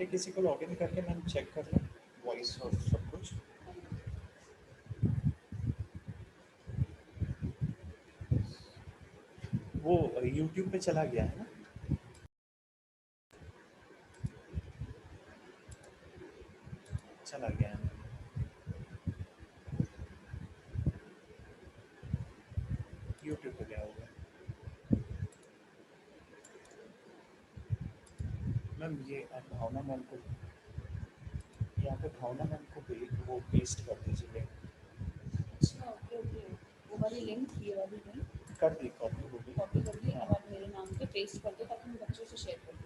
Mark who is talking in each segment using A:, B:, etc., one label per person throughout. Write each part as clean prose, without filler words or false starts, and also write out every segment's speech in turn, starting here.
A: पे किसी को लॉगिन करके मैंने चेक कर लिया वॉइस और सब कुछ। वो यूट्यूब पे चला गया है ना? चला गया है। यूट्यूब पे गया होगा। मैम ये आप भावना मैम को यहाँ पे भावना मैम को वो पेस्ट कर दीजिए।
B: अच्छा ओके ओके, वो वाली लिंक, ये वाली लिंक
A: कर दी, कॉपी हो गई।
B: कॉपी कर दी। अब आप मेरे नाम पे पेस्ट कर दो ताकि मैं बच्चों से शेयर कर दूँ।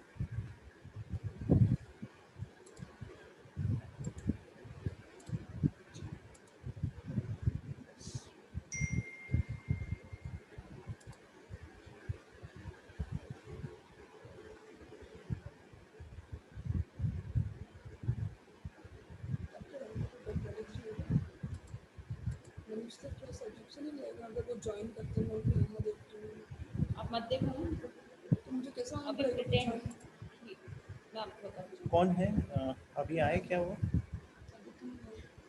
B: मैंने उससे थोड़ा सा अजीब से नहीं लगेगा अगर वो ज्वाइन करते हैं, मैं उनको यहाँ देखती हूँ। आप मत देखो ना, तो मुझे कैसा
A: अभी प्रिटेंड
B: मैं आपको बताती हूँ
A: कौन है। अभी आए क्या वो?
B: अभी तुम।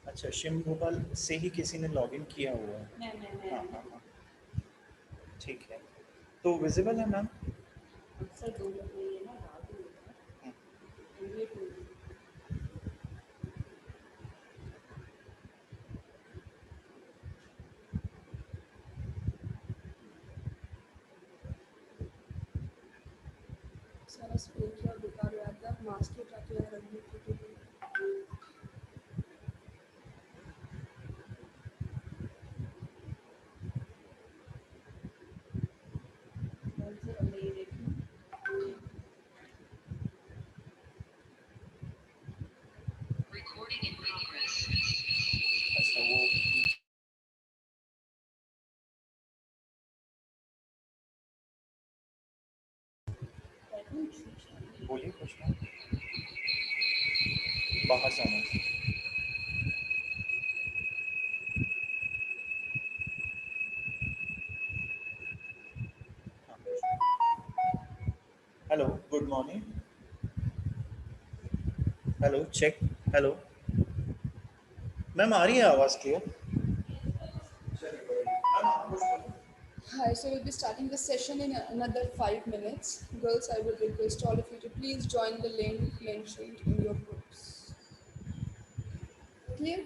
A: अच्छा, शिम भोपाल से ही किसी ने लॉगिन किया हुआ है।
B: मैं
A: हाँ हाँ हाँ, ठीक है। तो विजिबल है मैम?
B: अक्सर दो लोग ये ना रात होता है, ये टूल सारा स्प्रे किया बेकार हो जाता है। मास्क उठा के यहाँ रख दी थी।
A: अच्छा वो बोलिए कुछ ना, बाहर जाना है। Hello, good morning. Hello check. Hello ma'am, आ रही है आवाज़ clear?
B: Hi, so we'll be starting the session in another 5 minutes. Girls, I would request all of you to please join the link mentioned in your groups. Clear?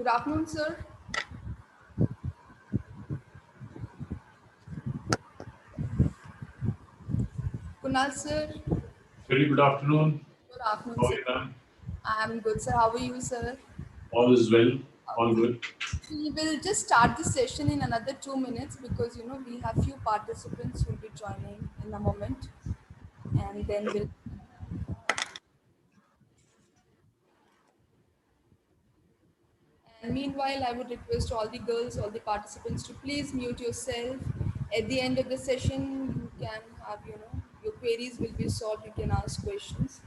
B: afternoon, sir. Kunal, sir.
C: Very good afternoon.
B: Good afternoon,
C: How are
B: sir.
C: you, ma'am?
B: I'm good, sir. How are you, sir?
C: All is well. All
B: Okay.
C: good.
B: We will just start the session in another 2 minutes because we have few participants who will be joining in a moment, and then we'll. And meanwhile, I would request all the girls, all the participants to please mute yourself. At the end of the session, you can have your queries will be solved. You can ask questions.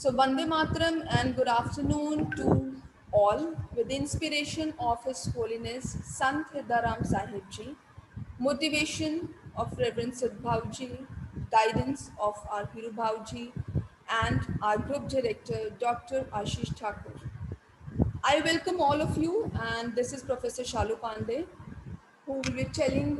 B: So, Vande Matram and good afternoon to all with the inspiration of His Holiness Sant Hidaram Sahib Ji, motivation of Reverend Sadbhav Ji, guidance of our Hiru Bhav Ji, and our group director Dr. Ashish Thakur. I welcome all of you, and this is Professor Shalu Pandey, who will be telling,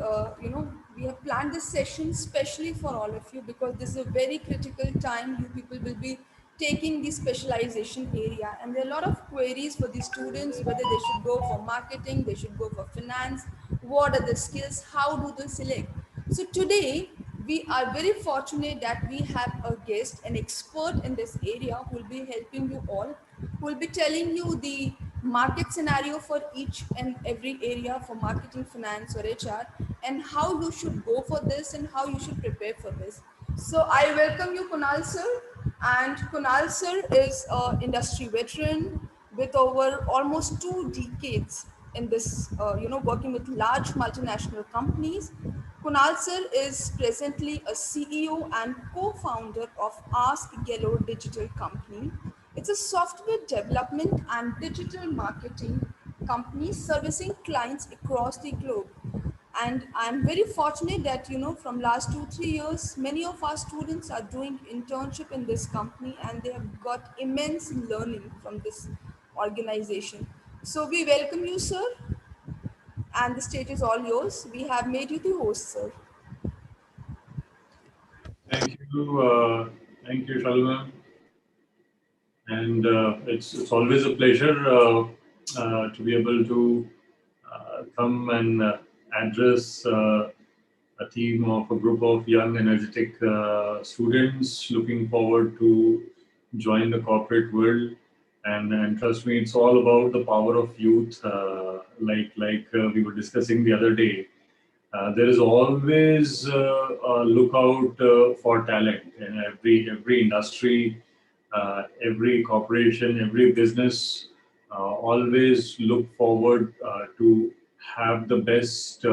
B: we have planned this session specially for all of you because this is a very critical time. You people will be taking the specialization area, and there are a lot of queries for the students whether they should go for marketing, they should go for finance, what are the skills, how do they select. So today we are very fortunate that we have a guest, an expert in this area who will be helping you all, who will be telling you the market scenario for each and every area for marketing, finance, or HR, and how you should go for this and how you should prepare for this. So I welcome you, Kunal sir. And Kunal sir is an industry veteran with over almost 2 decades in this, working with large multinational companies. Kunal sir is presently a CEO and co-founder of Ask Yellow Digital Company. It's a software development and digital marketing company servicing clients across the globe. And I'm very fortunate that from last 2 3 years, many of our students are doing internship in this company, and they have got immense learning from this organization. So we welcome you, sir, and the stage is all yours. We have made you the host, sir.
C: Thank you. Thank you, Shalma. And it's always a pleasure to be able to come and address a team of a group of young, energetic students looking forward to join the corporate world. And trust me, it's all about the power of youth. Like we were discussing the other day, there is always a lookout for talent in every industry, every corporation, every business. Always look forward to have the best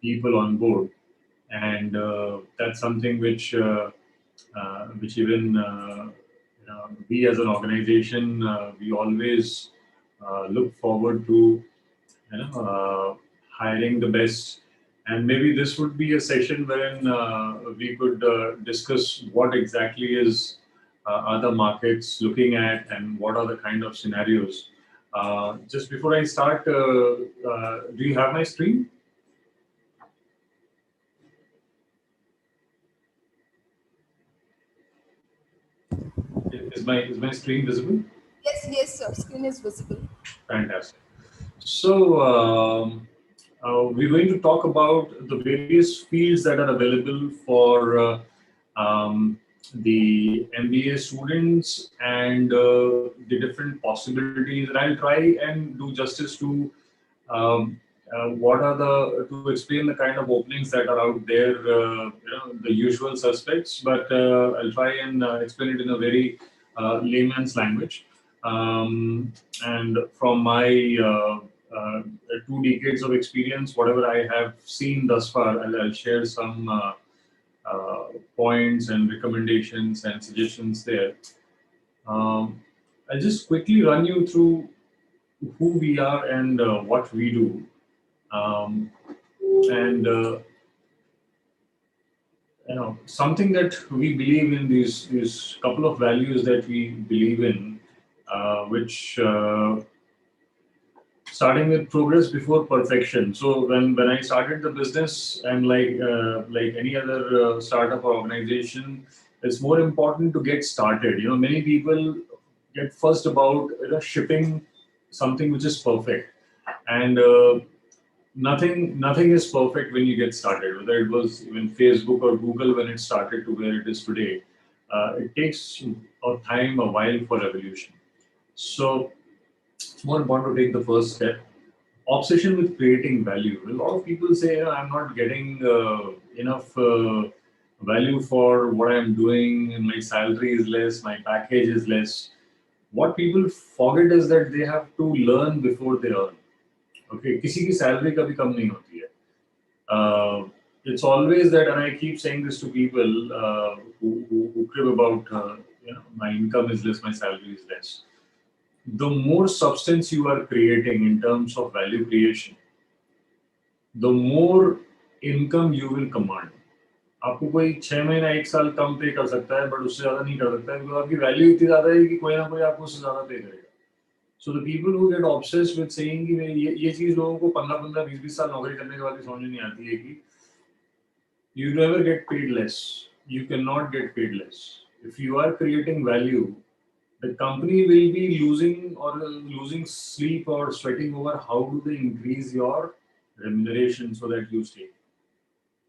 C: people on board, and that's something which even we as an organization we always look forward to hiring the best. And maybe this would be a session wherein we could discuss what exactly is other markets looking at and what are the kind of scenarios. Just before I start, do you have my screen? Is my screen visible?
B: Yes, yes, sir. Screen is visible.
C: Fantastic. So we're going to talk about the various fields that are available for the MBA students and the different possibilities. And I'll try and do justice to um, what are to explain the kind of openings that are out there, the usual suspects, but I'll try and explain it in a very layman's language. And from my 2 decades of experience, whatever I have seen thus far, I'll share some points and recommendations and suggestions there. Um, I'll just quickly run you through who we are and what we do. Um, and something that we believe in, these couple of values that we believe in, which starting with progress before perfection. So when I started the business, and like any other startup or organization, it's more important to get started. Many people get fussed about shipping something which is perfect, and nothing is perfect when you get started. Whether it was even Facebook or Google when it started to where it is today, it takes a time, a while for evolution. So it's more important to take the first step. Obsession with creating value. A lot of people say, I'm not getting enough value for what I'm doing, and my salary is less, my package is less. What people forget is that they have to learn before they earn. Okay, किसी की salary कभी कम नहीं होती है. It's always that, and I keep saying this to people who crib about, my income is less, my salary is less. The more substance you are creating in terms of value creation, the more income you will command. आपको कोई 6 महीना 1 साल कम पे कर सकता है, but उससे ज्यादा नहीं कर सकता है, क्योंकि आपकी वैल्यू इतनी ज्यादा है कि कोई ना कोई आपको उससे ज्यादा पे करेगा. So the people who get obsessed with saying कि ये चीज लोगों को 15-15, 20-20 साल नौकरी करने के बाद भी समझ में नहीं आती है कि you never get paid less. You cannot get paid less. If you are creating value, the company will be losing sleep or sweating over how do they increase your remuneration so that you stay.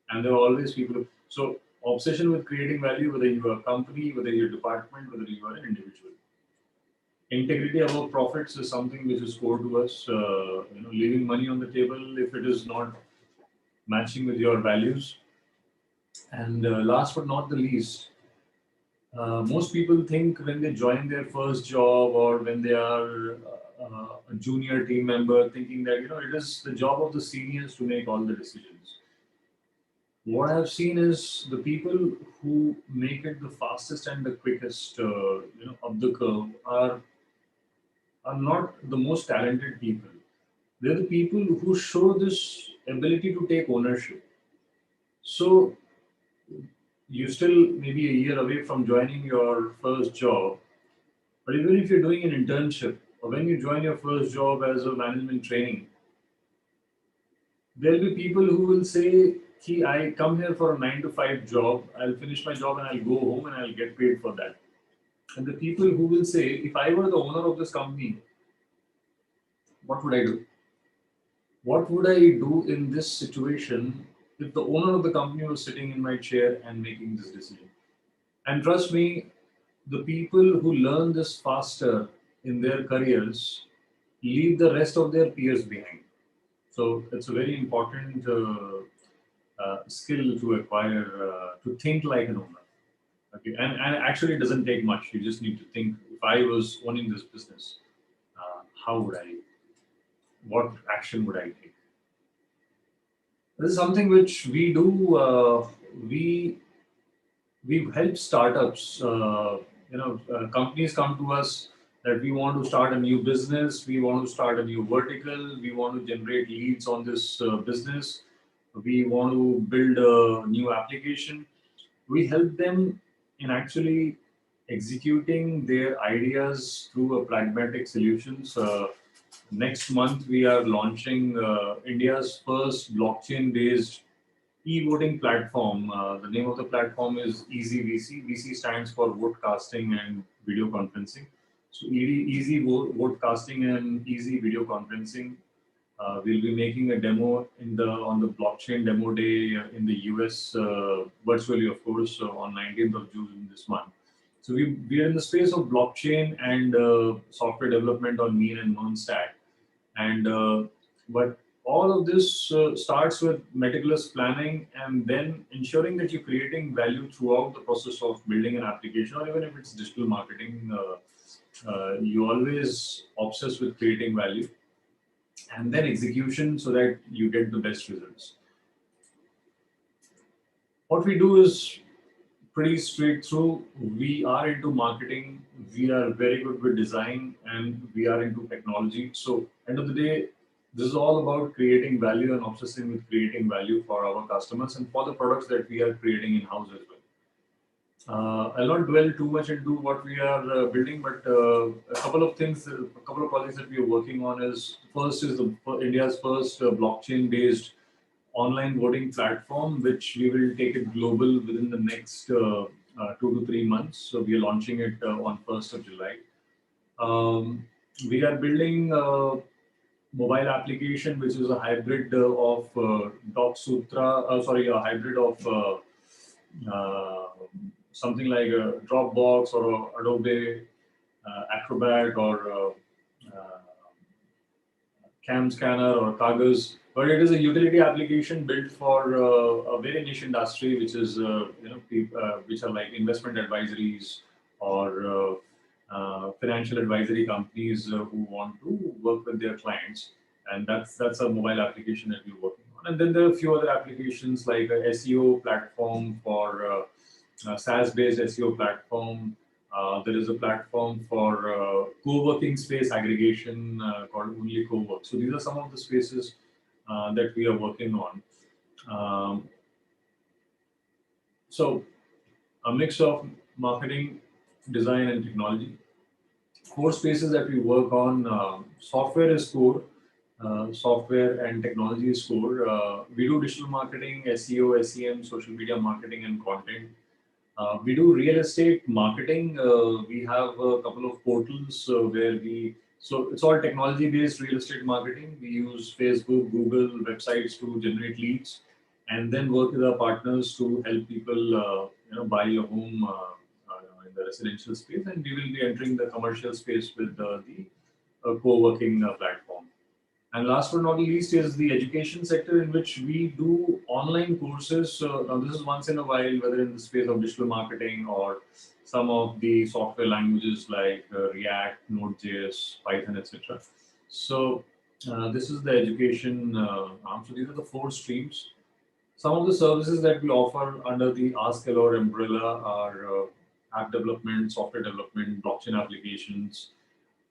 C: And there are always people. So obsession with creating value, whether you are a company, whether you're a department, whether you are an individual. Integrity above profits is something which is core to us. Leaving money on the table if it is not matching with your values. And last but not the least, most people think when they join their first job or when they are a junior team member, thinking that it is the job of the seniors to make all the decisions. What I've seen is the people who make it the fastest and the quickest, up the curve are not the most talented people. They're the people who show this ability to take ownership. So you still maybe a year away from joining your first job, but even if you're doing an internship or when you join your first job as a management training, there'll be people who will say, I come here for a 9 to 5 job, I'll finish my job and I'll go home and I'll get paid for that. And the people who will say, if I were the owner of this company, what would I do? What would I do in this situation if the owner of the company was sitting in my chair and making this decision? And trust me, the people who learn this faster in their careers leave the rest of their peers behind. So it's a very important skill to acquire, to think like an owner. Okay, and actually it doesn't take much. You just need to think, if I was owning this business, how would I, what action would I take? This is something which we do. We help startups. Companies come to us that we want to start a new business, we want to start a new vertical, we want to generate leads on this business, we want to build a new application. We help them in actually executing their ideas through a pragmatic solutions. Next month, we are launching India's first blockchain-based e-voting platform. The name of the platform is Easy VC. VC stands for vote casting and video conferencing. So easy vote casting and easy video conferencing. We'll be making a demo on the blockchain demo day in the US, virtually, of course, on 19th of June in this month. So we are in the space of blockchain and software development on mean and known stack. And but all of this starts with meticulous planning and then ensuring that you're creating value throughout the process of building an application, or even if it's digital marketing. You always obsess with creating value and then execution so that you get the best results. What we do is pretty straight through. We are into marketing, we are very good with design, and we are into technology. So, end of the day, this is all about creating value and obsessing with creating value for our customers and for the products that we are creating in house as well. I'll not dwell too much into what we are building, but a couple of things, a couple of projects that we are working on is first is India's first blockchain-based online voting platform, which we will take it global within the next 2 to 3 months. So we are launching it on 1st of July. We are building a mobile application, which is a hybrid of Doc Sutra, sorry, a hybrid of something like a Dropbox or a Adobe Acrobat or Cam Scanner or Kagaz, but it is a utility application built for a very niche industry, which is which are like investment advisories or financial advisory companies who want to work with their clients, and that's a mobile application that we're working on. And then there are a few other applications like a SEO platform for SaaS-based SEO platform. There is a platform for co-working space aggregation called Only Co-work. So these are some of the spaces that we are working on. So a mix of marketing, design, and technology. Core spaces that we work on, software is core. Software and technology is core. We do digital marketing, SEO, SEM, social media marketing, and content. We do real estate marketing. We have a couple of portals so it's all technology based real estate marketing. We use Facebook, Google websites to generate leads and then work with our partners to help people buy a home in the residential space. And we will be entering the commercial space with the co-working platform. And last but not least is the education sector, in which we do online courses. Now this is once in a while, whether in the space of digital marketing or some of the software languages like React, Node.js, Python, etc. So this is the education arm. So these are the 4 streams. Some of the services that we offer under the Ask Hello umbrella are app development, software development, blockchain applications,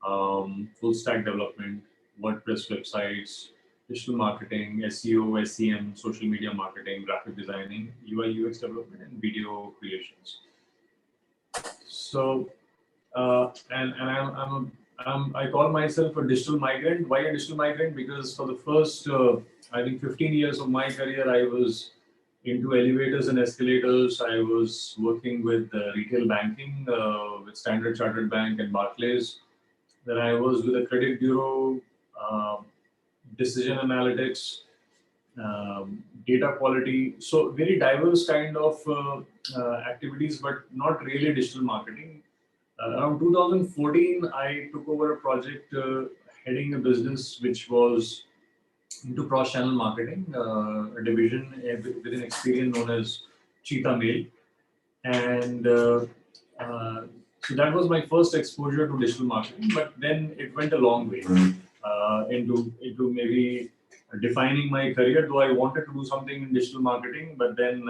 C: full stack development, WordPress websites, digital marketing, SEO, SEM, social media marketing, graphic designing, UI UX development, and video creations. So, and I call myself a digital migrant. Why a digital migrant? Because for the first, I think 15 years of my career, I was into elevators and escalators. I was working with retail banking, with Standard Chartered Bank and Barclays. Then I was with a credit bureau, decision analytics, data quality. So very diverse kind of activities, but not really digital marketing. Around 2014, I took over a project heading a business which was into cross-channel marketing, a division within Experian known as Cheetah Mail. And so that was my first exposure to digital marketing, but then it went a long way into maybe defining my career. Though I wanted to do something in digital marketing, but then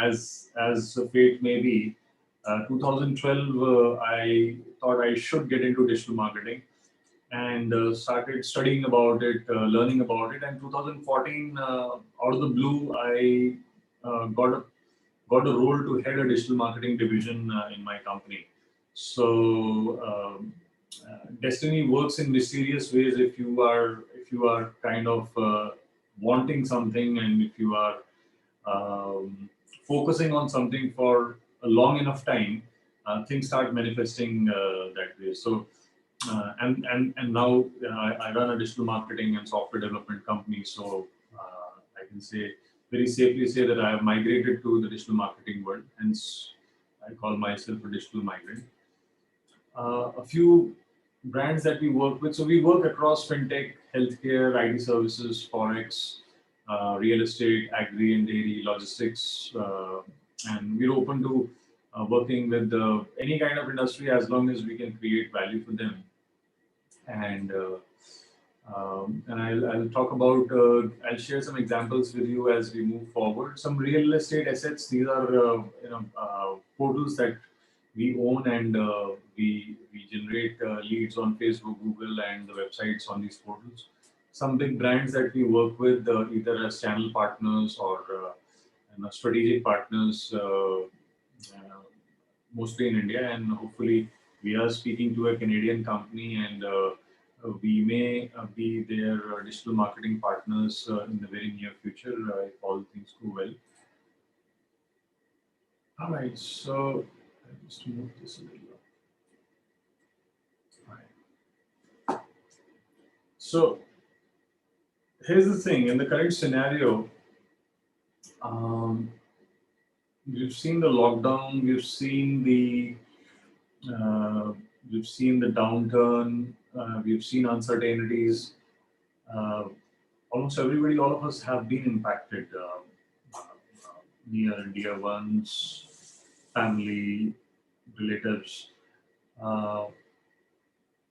C: as fate may be, 2012 I thought I should get into digital marketing and started studying about it, learning about it. And 2014, out of the blue, I got a role to head a digital marketing division in my company. So destiny works in mysterious ways. If you are kind of wanting something, and if you are focusing on something for a long enough time, things start manifesting that way. So and now I run a digital marketing and software development company, so I can say very safely say that I have migrated to the digital marketing world. Hence, I call myself a digital migrant. A few brands that we work with. So we work across fintech, healthcare, IT services, forex, real estate, agri and dairy, logistics, and we're open to working with any kind of industry as long as we can create value for them. And I'll talk about, I'll share some examples with you as we move forward. Some real estate assets, these are portals that we own, and we generate leads on Facebook, Google, and the websites on these portals. Some big brands that we work with, either as channel partners or strategic partners, mostly in India, and hopefully we are speaking to a Canadian company, and we may be their digital marketing partners in the very near future if all things go well. All right, so I'll just move this a little up. All right. So here's the thing: in the current scenario, we've seen the lockdown, we've seen the downturn, we've seen uncertainties. Uh, Almost everybody, all of us have been impacted. Near and dear ones, family, relatives. Uh,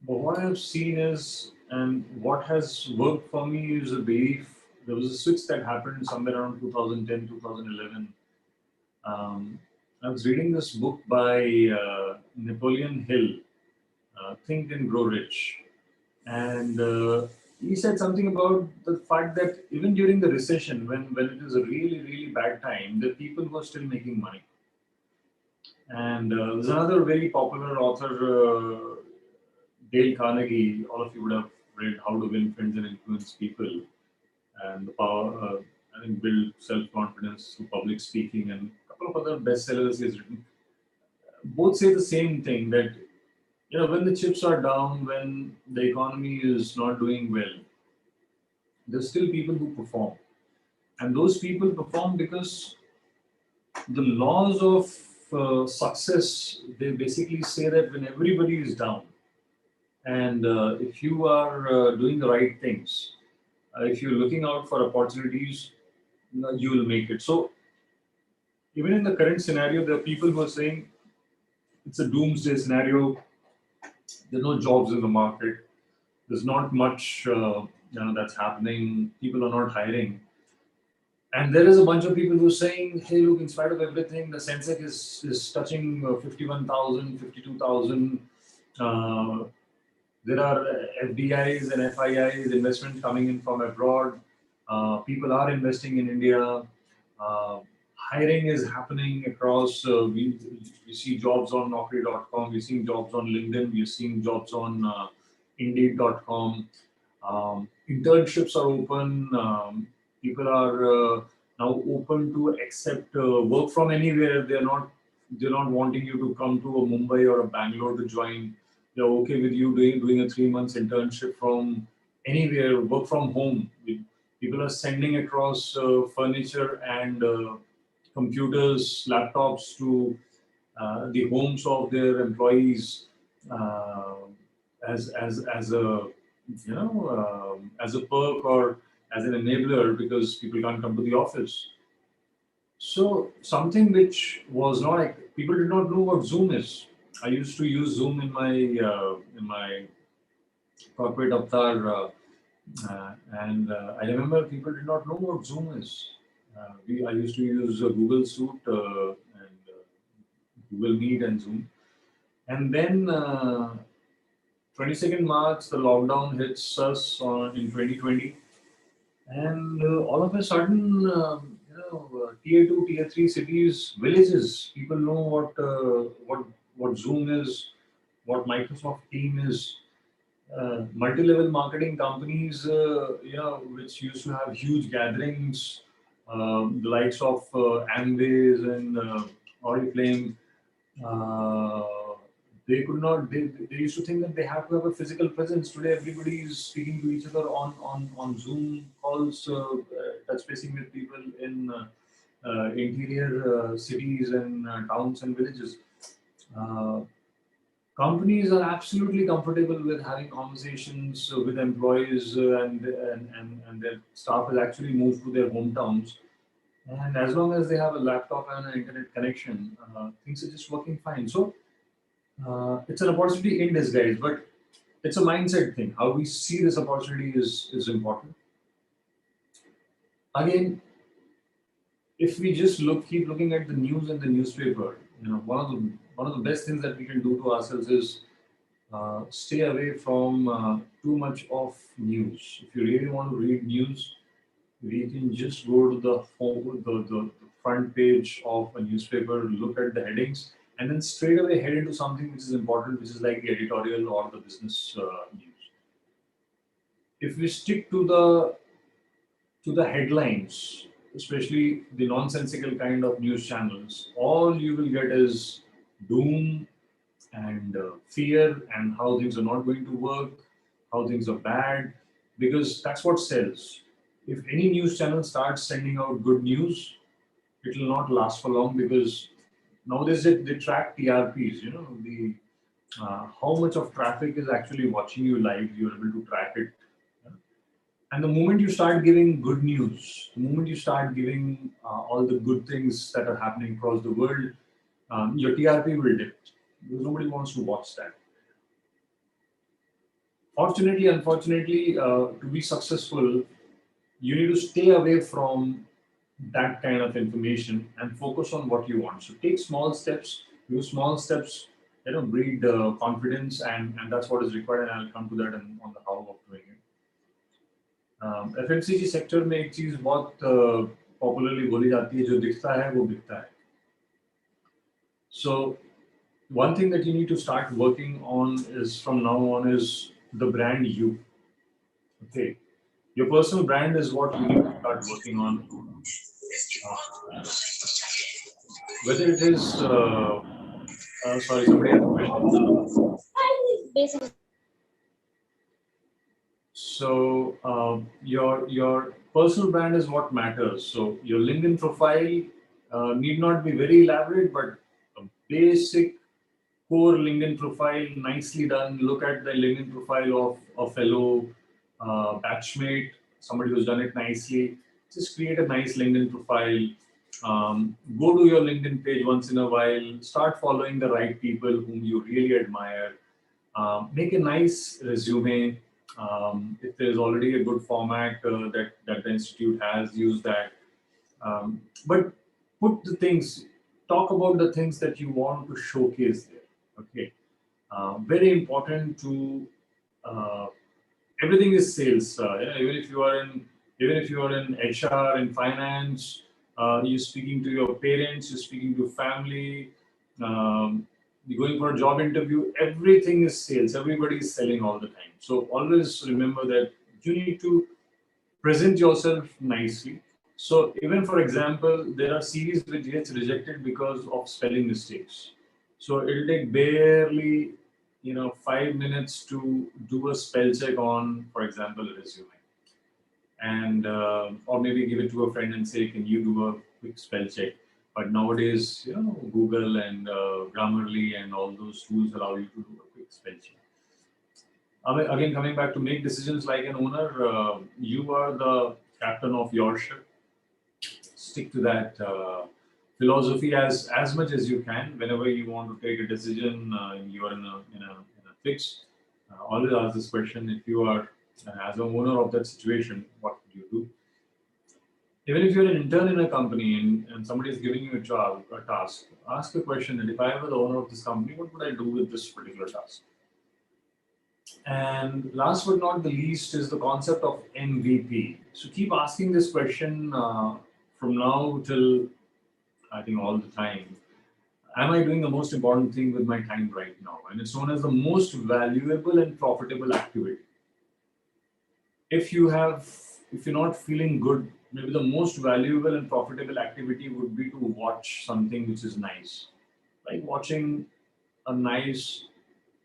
C: but what I've seen is, and what has worked for me is a belief. There was a switch that happened somewhere around 2010, 2011. I was reading this book by Napoleon Hill, Think and Grow Rich. And he said something about the fact that even during the recession, when it is a really, really bad time, the people were still making money. And there's another very popular author, Dale Carnegie. All of you would have read How to Win Friends and Influence People, and the power, I think, build self-confidence through public speaking, and a couple of other bestsellers he has written. Both say the same thing, that when the chips are down, when the economy is not doing well, there's still people who perform, and those people perform because the laws of success, they basically say that when everybody is down, and if you are doing the right things, if you're looking out for opportunities, you will make it. So even in the current scenario, there are people who are saying it's a doomsday scenario. There are no jobs in the market. There's not much that's happening. People are not hiring. And there is a bunch of people who are saying, hey, look, in spite of everything, the Sensex is touching 51,000, 52,000. There are FDIs and FIIs, investment coming in from abroad. People are investing in India. Hiring is happening across. We see jobs on Naukri.com. We're seeing jobs on LinkedIn. We're seeing jobs on Indeed.com. Internships are open. People are now open to accept work from anywhere. They're not wanting you to come to a Mumbai or a Bangalore to join. They're okay with you doing a 3 months internship from anywhere, work from home. People are sending across furniture and computers, laptops to the homes of their employees uh, as a as a perk or as an enabler, because people can't come to the office. So something which was not like, people did not know what Zoom is. I used to use Zoom in my corporate avatar, and I remember people did not know what Zoom is. I used to use Google Suite and Google Meet and Zoom, and then 22nd March the lockdown hits us in 2020, and all of a sudden, tier two, tier three cities, villages, people know what Zoom is, what Microsoft Team is. Multi-level marketing companies, which used to have huge gatherings, the likes of Amways and Oriflame, uh, They could not. They used to think that they have to have a physical presence. Today, everybody is speaking to each other on Zoom calls, touch basing with people in interior cities and towns and villages. Uh, Companies are absolutely comfortable with having conversations with employees, and their staff has actually moved to their hometowns. And as long as they have a laptop and an internet connection, things are just working fine. So it's an opportunity in disguise, but it's a mindset thing. How we see this opportunity is important. Again, if we just keep looking at the news and the newspaper, one of the best things that we can do to ourselves is stay away from too much of news. If you really want to read news, we can just go to the front page of a newspaper, look at the headings, and then straight away head into something which is important, which is like the editorial or the business news. If we stick to the headlines, especially the nonsensical kind of news channels, all you will get is doom and fear and how things are not going to work, how things are bad, because that's what sells. If any news channel starts sending out good news, it will not last for long because nowadays they track TRPs, the how much of traffic is actually watching you live, you're able to track it. And the moment you start giving good news, the moment you start giving all the good things that are happening across the world, your TRP will dip because nobody wants to watch that. Fortunately, unfortunately, to be successful, you need to stay away from that kind of information and focus on what you want. So take small steps, use small steps, breed confidence, and that's what is required. And I'll come to that on the how of doing it. FMCG sector में एक चीज बहुत popularly बोली जाती है जो दिखता है वो बिकता है. So one thing that you need to start working on is from now on is the brand you. Okay, your personal brand is what you need to start working on. Whether it is sorry, somebody has a question. So your personal brand is what matters. So your LinkedIn profile need not be very elaborate, but a basic core LinkedIn profile, nicely done. Look at the LinkedIn profile of a fellow batchmate, somebody who's done it nicely. Just create a nice LinkedIn profile. Go to your LinkedIn page once in a while. Start following the right people whom you really admire. Make a nice resume. If there's already a good format that the institute has, use that. But put the things, talk about the things that you want to showcase there. Okay, very important to everything is sales. Even if you are in HR and finance, you're speaking to your parents, you're speaking to family. You're going for a job interview, everything is sales. Everybody is selling all the time. So always remember that you need to present yourself nicely. So even for example, there are CVs which gets rejected because of spelling mistakes. So it'll take barely 5 minutes to do a spell check on, for example, a resume, and or maybe give it to a friend and say, can you do a quick spell check? But nowadays, Google and Grammarly and all those tools allow you to do a quick spell check. Again, coming back to make decisions like an owner, you are the captain of your ship. Stick to that philosophy as much as you can. Whenever you want to take a decision, you are in a fix. Always ask this question: if you are as an owner of that situation, what would you do? Even if you're an intern in a company and somebody is giving you a task, ask the question that if I were the owner of this company, what would I do with this particular task? And last but not the least is the concept of MVP. So keep asking this question from now till I think all the time. Am I doing the most important thing with my time right now? And it's known as the most valuable and profitable activity. If you're not feeling good, maybe the most valuable and profitable activity would be to watch something which is nice, like watching a nice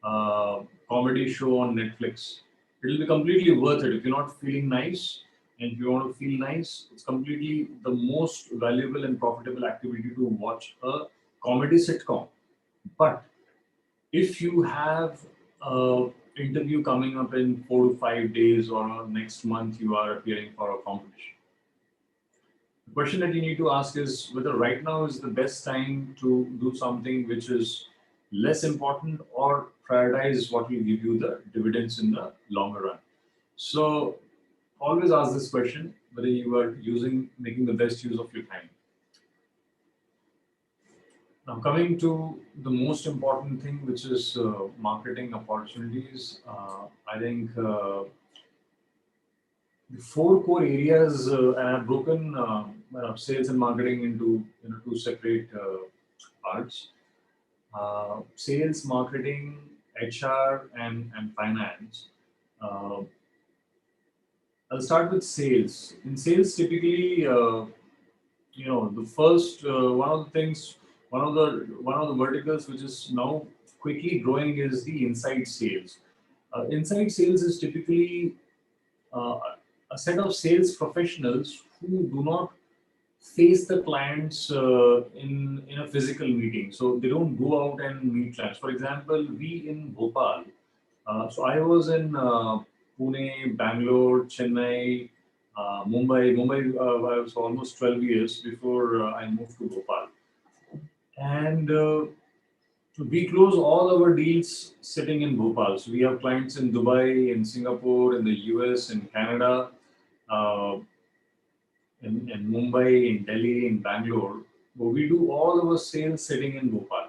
C: comedy show on Netflix. It'll be completely worth it if you're not feeling nice. And if you want to feel nice, it's completely the most valuable and profitable activity to watch a comedy sitcom. But if you have a interview coming up in 4 to 5 days or next month, you are appearing for a competition. The question that you need to ask is whether right now is the best time to do something which is less important or prioritize what will give you the dividends in the longer run. So always ask this question whether you are making the best use of your time. Now, coming to the most important thing, which is marketing opportunities, I think the four core areas, and I've broken sales and marketing into two separate parts: sales, marketing, HR, and finance. Uh, I'll start with sales. In sales, typically, the first one of the things, one of the verticals which is now quickly growing is the inside sales. Inside sales is typically uh, a set of sales professionals who do not face the clients in a physical meeting. So they don't go out and meet clients. For example, we in Bhopal. So I was in Pune, Bangalore, Chennai, Mumbai. Mumbai, I was almost 12 years before I moved to Bhopal. And we close all our deals sitting in Bhopal. So we have clients in Dubai, in Singapore, in the US, in Canada, uh, in Mumbai, in Delhi, in Bangalore. But we do all our sales sitting in Bhopal.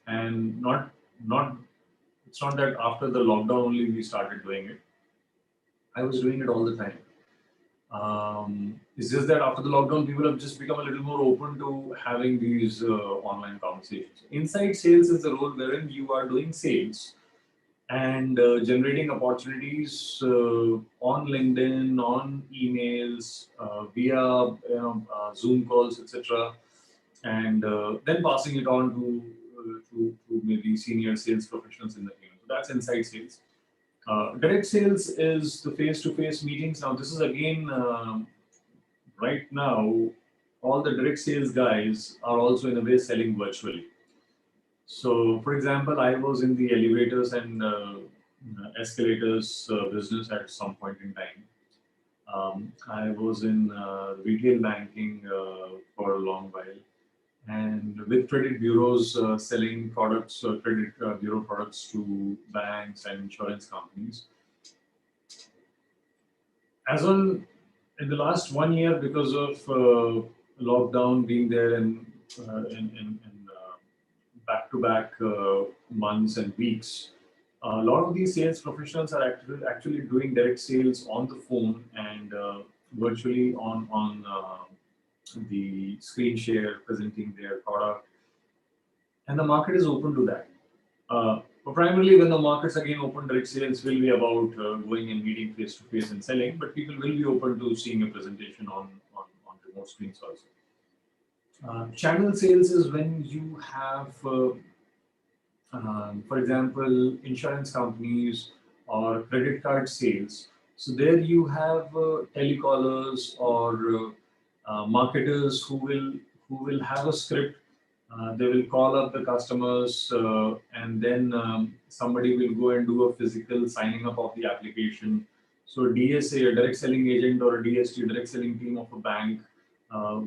C: And not it's not that after the lockdown only we started doing it. I was doing it all the time. It's just that after the lockdown, people have just become a little more open to having these online conversations. Inside sales is the role wherein you are doing sales and generating opportunities on LinkedIn, on emails, via Zoom calls, etc., and then passing it on to maybe senior sales professionals in the team. So that's inside sales. Direct sales is the face-to-face meetings. Now, this is again right now, all the direct sales guys are also in a way selling virtually. So, for example, I was in the elevators and escalators business at some point in time. I was in retail banking for a long while, and with credit bureaus selling products, credit bureau products to banks and insurance companies. As on in the last 1 year, because of lockdown being there and in back-to-back months and weeks, a lot of these sales professionals are actually doing direct sales on the phone and virtually on the screen share, presenting their product, and the market is open to that. But primarily, when the markets again open, direct sales will be about going and meeting face to face and selling, but people will be open to seeing a presentation on remote screens also. Channel sales is when you have, for example, insurance companies or credit card sales. So there you have telecallers or marketers who will have a script. They will call up the customers, and then somebody will go and do a physical signing up of the application. So DSA, a direct selling agent, or a DST, direct selling team of a bank,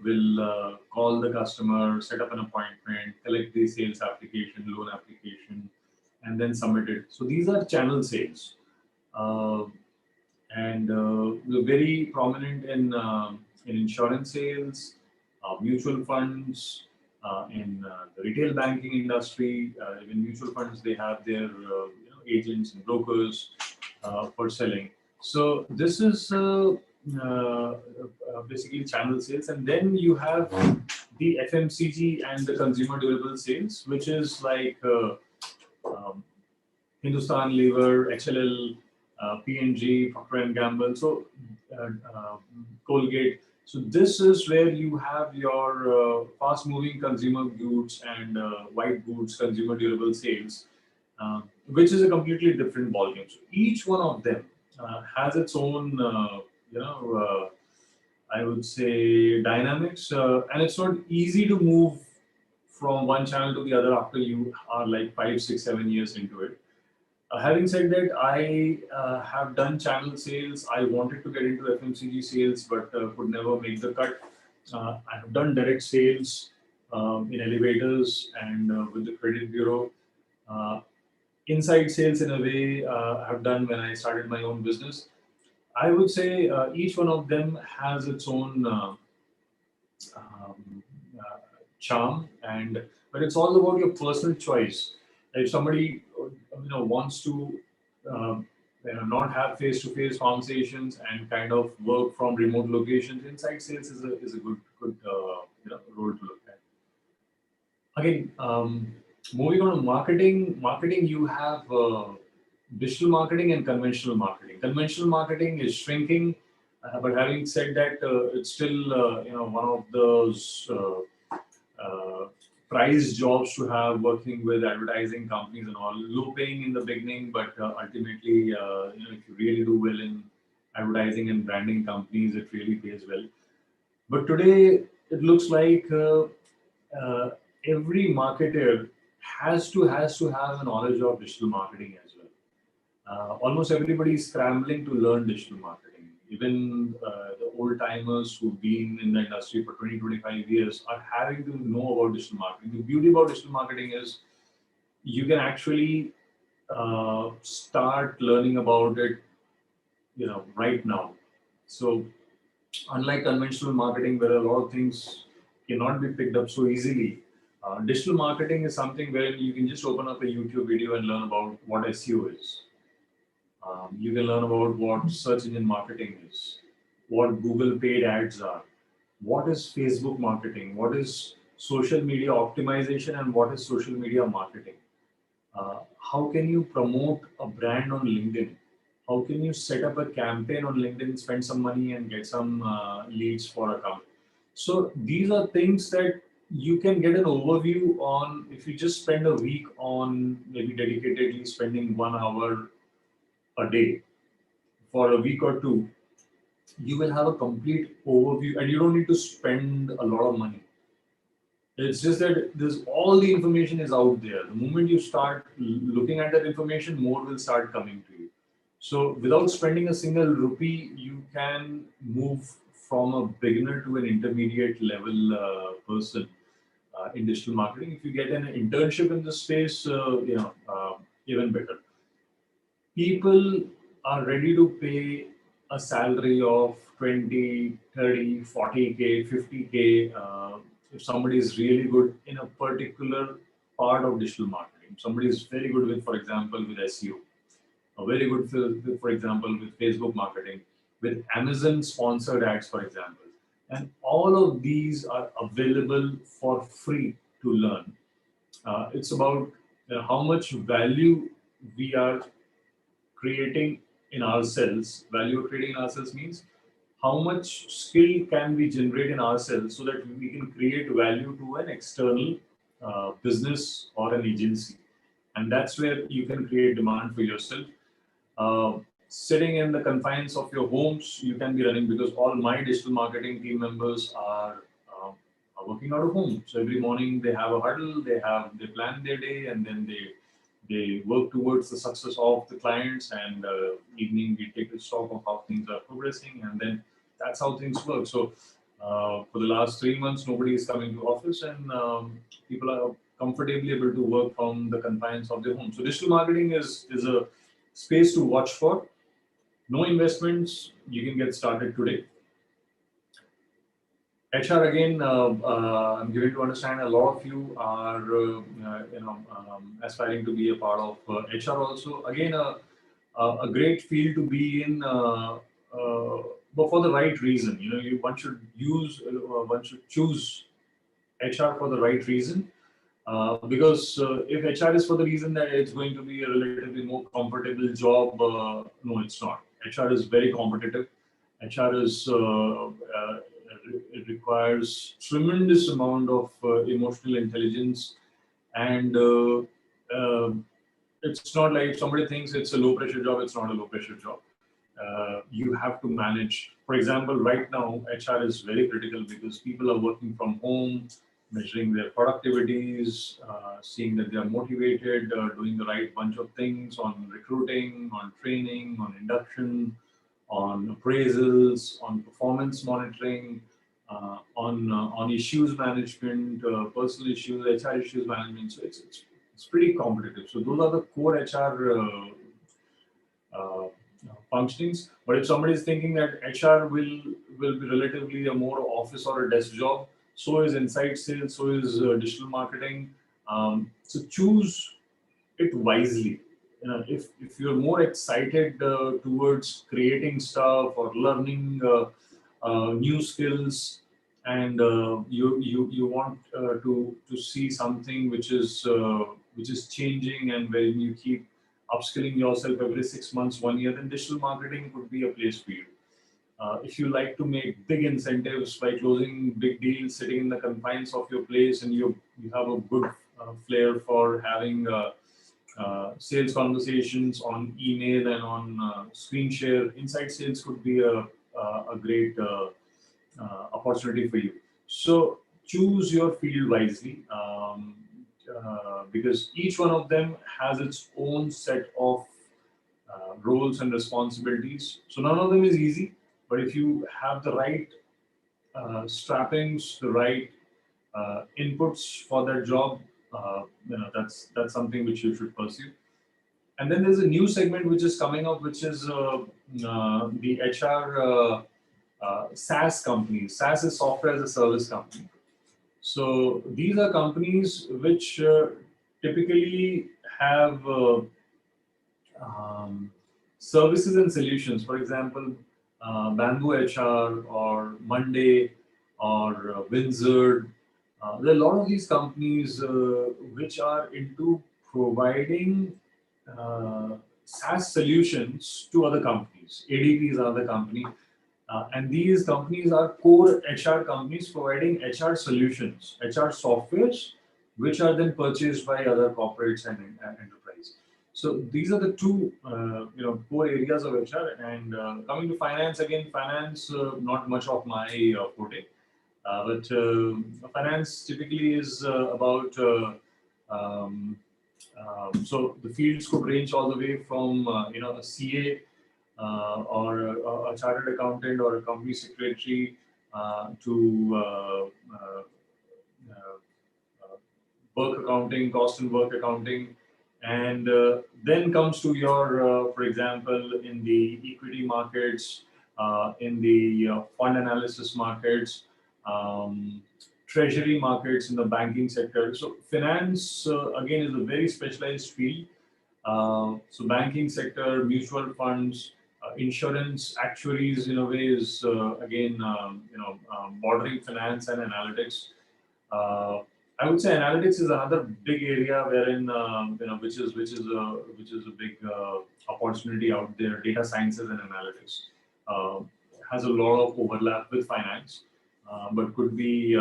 C: will call the customer, set up an appointment, collect the sales application, loan application, and then submit it. So these are channel sales. Uh, and we're very prominent in insurance sales, mutual funds, in the retail banking industry. Even mutual funds, they have their agents and brokers for selling. So this is basically channel sales, and then you have the FMCG and the consumer durable sales, which is like um, Hindustan Lever, HLL, P&G, Procter and Gamble, so uh, uh, Colgate. So this is where you have your fast-moving consumer goods and white goods, consumer durable sales. which is a completely different ballgame. So each one of them has its own, you know, I would say dynamics, and it's not easy to move from one channel to the other after you are like 5, 6, 7 years into it. Having said that, I have done channel sales. I wanted to get into FMCG sales, but could never make the cut. I have done direct sales in elevators and with the credit bureau. Uh, Inside sales, in a way, I've done when I started my own business. I would say each one of them has its own um, uh, charm, and but it's all about your personal choice. If somebody wants to not have face-to-face conversations and kind of work from remote locations, inside sales is a good role to look at. Again, moving on to marketing. Marketing, you have digital marketing and conventional marketing. Conventional marketing is shrinking, but having said that, it's still one of those prized jobs to have, working with advertising companies and all. Low paying in the beginning, but ultimately, if you really do well in advertising and branding companies, it really pays well. But today, it looks like uh, every marketer has to have a knowledge of digital marketing as well. Almost everybody is scrambling to learn digital marketing. Even the old timers who've been in the industry for 20, 25 years are having to know about digital marketing. The beauty about digital marketing is you can actually start learning about it, right now. So unlike conventional marketing, where a lot of things cannot be picked up so easily, digital marketing is something where you can just open up a YouTube video and learn about what SEO is. You can learn about what search engine marketing is, what Google paid ads are, what is Facebook marketing, what is social media optimization, and what is social media marketing. How can you promote a brand on LinkedIn? How can you set up a campaign on LinkedIn, spend some money, and get some leads for a company? So these are things that you can get an overview on if you just spend a week on maybe dedicatedly spending 1 hour a day for a week or two. You will have a complete overview, and you don't need to spend a lot of money. It's just that there's all the information is out there. The moment you start looking at that information, more will start coming to you. So without spending a single rupee, you can move from a beginner to an intermediate level person in digital marketing. If you get an internship in this space, even better. People are ready to pay a salary of 20, 30, 40K, 50K if somebody is really good in a particular part of digital marketing. Somebody is very good with, for example, with SEO, very good, for example, with Facebook marketing, with Amazon sponsored ads, for example. And all of these are available for free to learn. It's about how much value we are creating in ourselves. Value creating in ourselves means how much skill can we generate in ourselves so that we can create value to an external business or an agency. And that's where you can create demand for yourself. Sitting in the confines of your homes, you can be running, because all my digital marketing team members are working out of home. So every morning they have a huddle, they plan their day, and then they work towards the success of the clients, and evening we take a stock of how things are progressing, and then that's how things work. So for the last 3 months, nobody is coming to office, and people are comfortably able to work from the confines of their home. So digital marketing is a space to watch for. No investments, you can get started today. HR, again, I'm given to understand a lot of you are aspiring to be a part of HR also. Again, a great field to be in, but for the right reason. One should choose HR for the right reason. Because if HR is for the reason that it's going to be a relatively more comfortable job, no, it's not. HR is very competitive. HR is it requires tremendous amount of emotional intelligence and it's not like if somebody thinks it's a low pressure job, it's not a low pressure job. You have to manage. For example, right now, HR is very critical because people are working from home, measuring their productivities, seeing that they are motivated, doing the right bunch of things on recruiting, on training, on induction, on appraisals, on performance monitoring, on issues management, personal issues, HR issues management. So it's pretty competitive. So those are the core HR uh, functionings. But if somebody is thinking that HR will be relatively a more office or a desk job, so is inside sales, so is digital marketing. So choose it wisely. If you're more excited towards creating stuff or learning new skills, and you want to see something which is changing, and where you keep upskilling yourself every 6 months, 1 year, then digital marketing could be a place for you. If you like to make big incentives by closing big deals, sitting in the confines of your place, and you have a good flair for having sales conversations on email and on screen share, inside sales could be a great opportunity for you. So choose your field wisely, because each one of them has its own set of roles and responsibilities. So none of them is easy, but if you have the right strappings, the right inputs for that job, that's something which you should pursue. And then there's a new segment which is coming up, which is the HR SaaS companies. SaaS is software as a service company. So these are companies which typically have services and solutions. For example, Bamboo HR or Monday or Windsor. There are a lot of these companies which are into providing SaaS solutions to other companies. ADP is another company. And these companies are core HR companies providing HR solutions, HR softwares, which are then purchased by other corporates and enterprise. So these are the two, core areas of HR. And coming to finance, again, finance, not much of my forte. But finance typically is about, so the fields could range all the way from, a CA or a chartered accountant or a company secretary to work accounting, cost and work accounting. And then comes to your, for example, in the equity markets, in the fund analysis markets, treasury markets in the banking sector. So finance, again, is a very specialized field. So banking sector, mutual funds, insurance, actuaries in a way is again, bordering finance and analytics. Uh, I would say analytics is another big area wherein which is a big opportunity out there. Data sciences and analytics has a lot of overlap with finance, but could be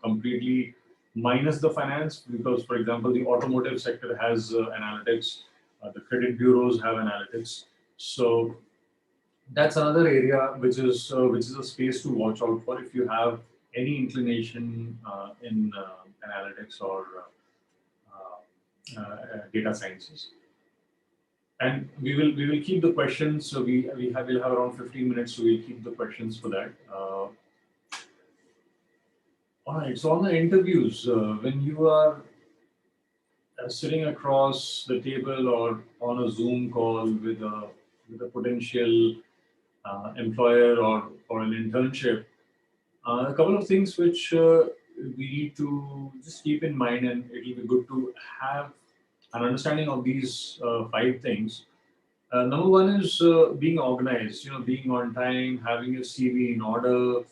C: completely minus the finance, because, for example, the automotive sector has analytics, the credit bureaus have analytics. So that's another area which is a space to watch out for if you have any inclination in analytics or data sciences. And we will keep the questions. So we'll have around 15 minutes. So we'll keep the questions for that. All right. So on the interviews, when you are sitting across the table or on a Zoom call with a potential employer or an internship, a couple of things which we need to just keep in mind, and it will be good to have an understanding of these 5 things. Number one is being organized, being on time, having your CV in order,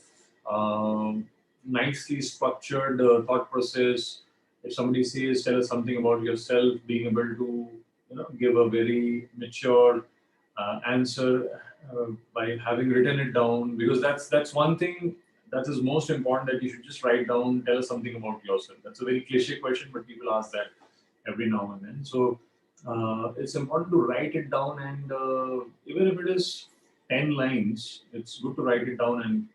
C: nicely structured thought process. If somebody says, tell us something about yourself, being able to, give a very mature answer by having written it down, because that's one thing that is most important, that you should just write down, tell us something about yourself. That's a very cliche question, but people ask that every now and then. So it's important to write it down, and even if it is 10 lines, it's good to write it down and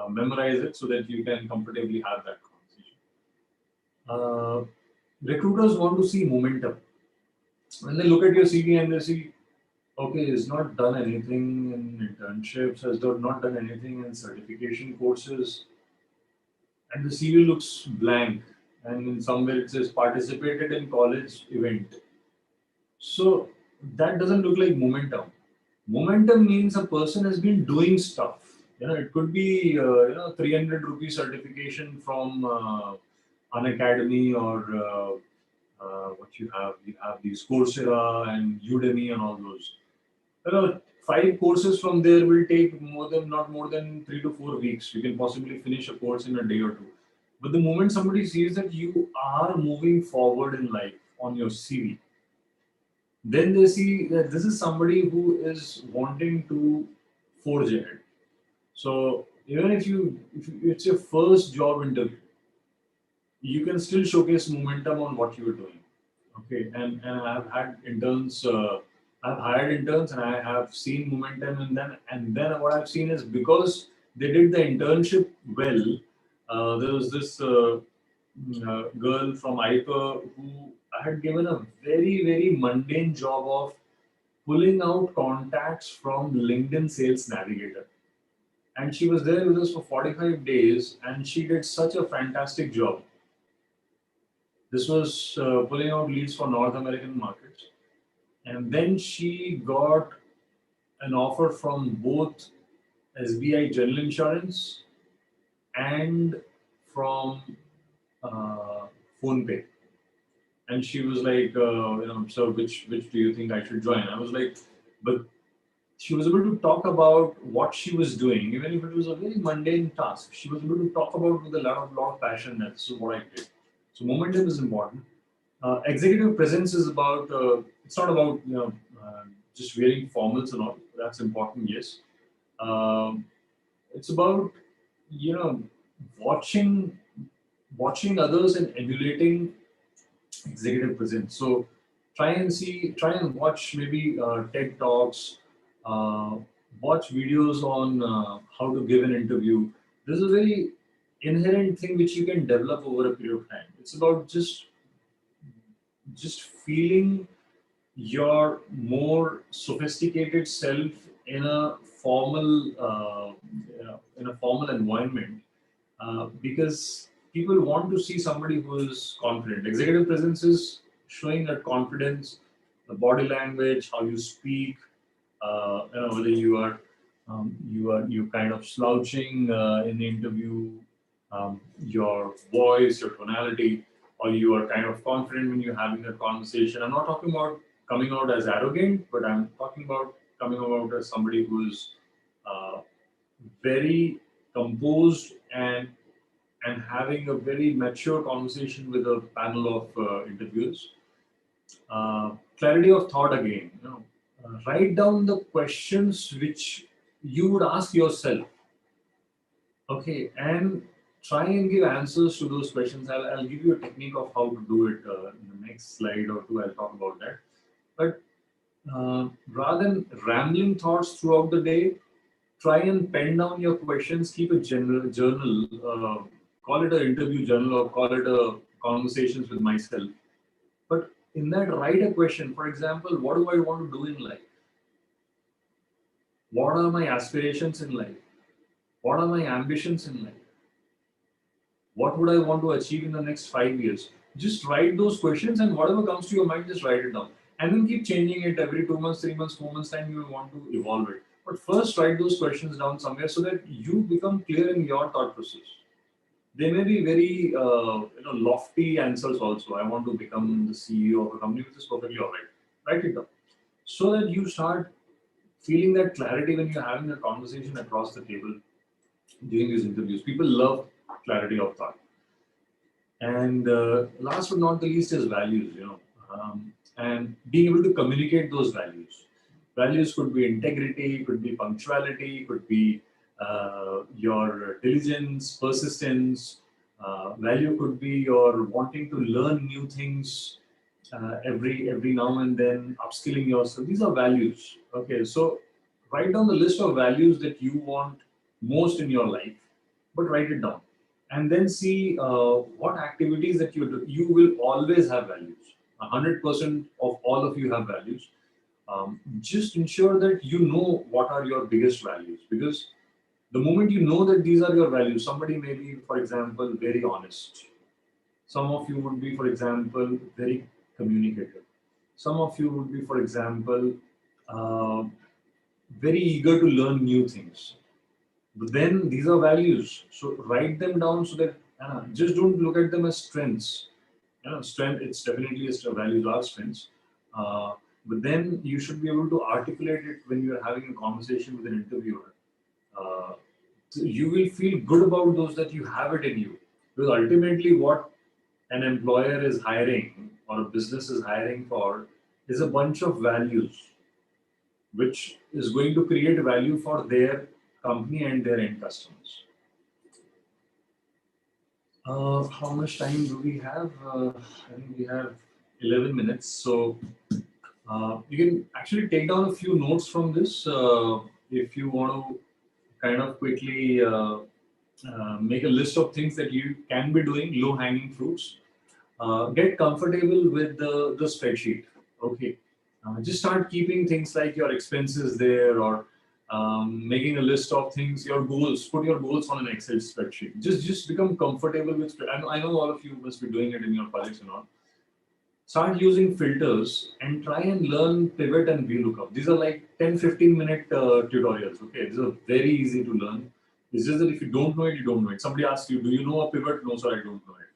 C: memorize it so that you can comfortably have that conversation. Uh, Recruiters want to see momentum. When they look at your CV and they see, okay, he's not done anything in internships, has not done anything in certification courses, and the CV looks blank, and in somewhere it says participated in college event. So that doesn't look like momentum. Momentum means a person has been doing stuff. It could be 300 rupee certification from an academy, or what you have. You have these Coursera and Udemy and all those. 5 courses from there will take not more than 3 to 4 weeks. You can possibly finish a course in a day or two. But the moment somebody sees that you are moving forward in life on your CV, then they see that this is somebody who is wanting to forge ahead. So even if it's your first job interview, you can still showcase momentum on what you are doing. Okay, and I've had interns, I've hired interns, and I have seen momentum in them. And then what I've seen is, because they did the internship well, there was this girl from IPA who I had given a very mundane job of pulling out contacts from LinkedIn Sales Navigator. And she was there with us for 45 days, and she did such a fantastic job. This was pulling out leads for North American markets. And then she got an offer from both SBI General Insurance and from uh, PhonePe. And she was like, so which do you think I should join? I was like, but she was able to talk about what she was doing, even if it was a very mundane task. She was able to talk about with a lot of passion. That's what I did. So momentum is important. Executive presence is about. It's not about just wearing formals and all. That's important, yes. Um, it's about you know watching watching others and emulating executive presence. So try and watch maybe TED talks, uh, watch videos on how to give an interview. This is a very inherent thing which you can develop over a period of time. It's about just feeling your more sophisticated self in a formal environment, because people want to see somebody who is confident. Executive presence is showing that confidence, the body language, how you speak, whether you kind of slouching in the interview, your voice, your tonality, or you are kind of confident when you're having a conversation. I'm not talking about coming out as arrogant, but I'm talking about coming out as somebody who's uh, very composed and having a very mature conversation with a panel of interviewers. Clarity of thought again. Write down the questions which you would ask yourself. Okay, and try and give answers to those questions. I'll give you a technique of how to do it in the next slide or two. I'll talk about that. But rather than rambling thoughts throughout the day, try and pen down your questions. Keep a general journal. Call it an interview journal or call it a conversations with myself. But in that, write a question. For example, what do I want to do in life? What are my aspirations in life? What are my ambitions in life? What would I want to achieve in the next 5 years? Just write those questions, and whatever comes to your mind, just write it down. And then keep changing it every 2 months, 3 months, 4 months time. You will want to evolve it. But first, write those questions down somewhere so that you become clear in your thought process. They may be very lofty answers also. I want to become the CEO of a company, which is perfectly all right. Write it down so that you start feeling that clarity when you're having a conversation across the table during these interviews. People love clarity of thought. And last but not the least is values, and being able to communicate those values. Values could be integrity, could be punctuality, could be your diligence, persistence. Value could be your wanting to learn new things. every now and then, upskilling yourself. These are values. Okay, so write down the list of values that you want most in your life, but write it down, and then see what activities that you do. You will always have values. 100% of all of you have values. Just ensure that you know what are your biggest values, because the moment you know that these are your values, somebody may be, for example, very honest. Some of you would be, for example, very communicative. Some of you would be, for example, uh, very eager to learn new things. But then these are values. So write them down so that just don't look at them as strengths. Strength, it's definitely a values are strengths. Uh, but then you should be able to articulate it when you're having a conversation with an interviewer. Uh, you will feel good about those that you have it in you. Because ultimately, what an employer is hiring or a business is hiring for is a bunch of values which is going to create value for their company and their end customers. How much time do we have? I think we have 11 minutes. So you can actually take down a few notes from this if you want to kind of quickly make a list of things that you can be doing, low hanging fruits. Get comfortable with the spreadsheet. Okay. Just start keeping things like your expenses there, or making a list of things, your goals. Put your goals on an Excel spreadsheet. Just become comfortable with. I know all of you must be doing it in your projects and all. Start using filters and try and learn pivot and VLOOKUP. These are like 10-15 minute tutorials. Okay, these are very easy to learn. It's just that if you don't know it, you don't know it. Somebody asks you, do you know a pivot? No, sir, I don't know it.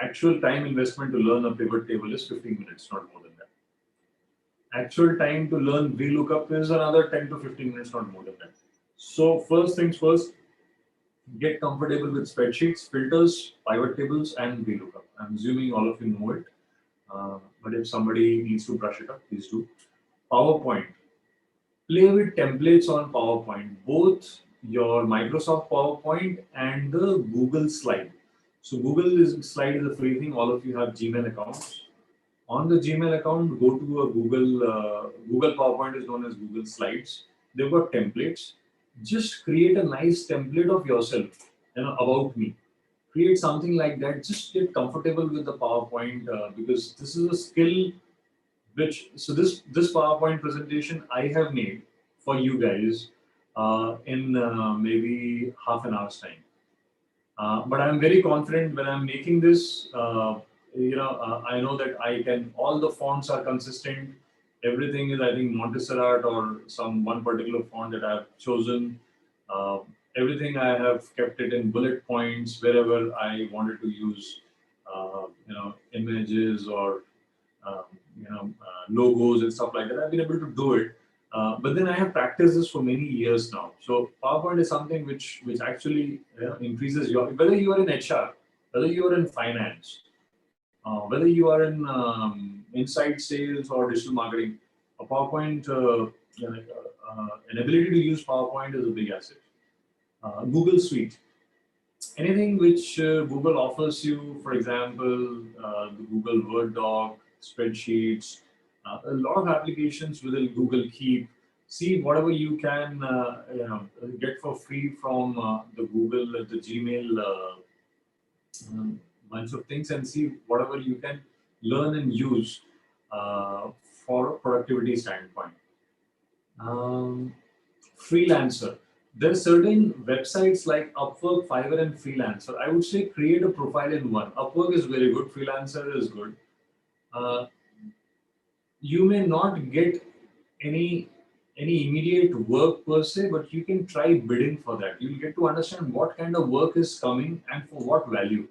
C: Actual time investment to learn a pivot table is 15 minutes, not more than that. Actual time to learn VLOOKUP is another 10 to 15 minutes, not more than that. So first things first, get comfortable with spreadsheets, filters, pivot tables, and VLOOKUP. I'm assuming all of you know it. But if somebody needs to brush it up, please do. PowerPoint. Play with templates on PowerPoint, both your Microsoft PowerPoint and the Google Slide. So Slide is a free thing. All of you have Gmail accounts. On the Gmail account, go to a Google PowerPoint is known as Google Slides. They've got templates. Just create a nice template of yourself, about me. Create something like that. Just get comfortable with the PowerPoint, because this is a skill this PowerPoint presentation I have made for you guys in maybe half an hour's time. But I'm very confident when I'm making this. I know that I can. All the fonts are consistent. Everything is, I think, Montserrat or some one particular font that I've chosen. Uh, Everything I have kept it in bullet points wherever I wanted to use, images or logos and stuff like that. I've been able to do it. But then I have practiced this for many years now. So PowerPoint is something which actually increases your, whether you are in HR, whether you are in finance, whether you are in inside sales or digital marketing, a PowerPoint, an ability to use PowerPoint is a big asset. Google Suite, anything which Google offers you, for example, the Google Word doc, spreadsheets, a lot of applications within Google Keep. See whatever you can get for free from the Google, the Gmail um, bunch of things, and see whatever you can learn and use for a productivity standpoint. Um, Freelancer. There are certain websites like Upwork, Fiverr, and Freelancer. I would say create a profile in one. Upwork is very good. Freelancer is good. Uh, you may not get any immediate work per se, but you can try bidding for that. You'll get to understand what kind of work is coming and for what value.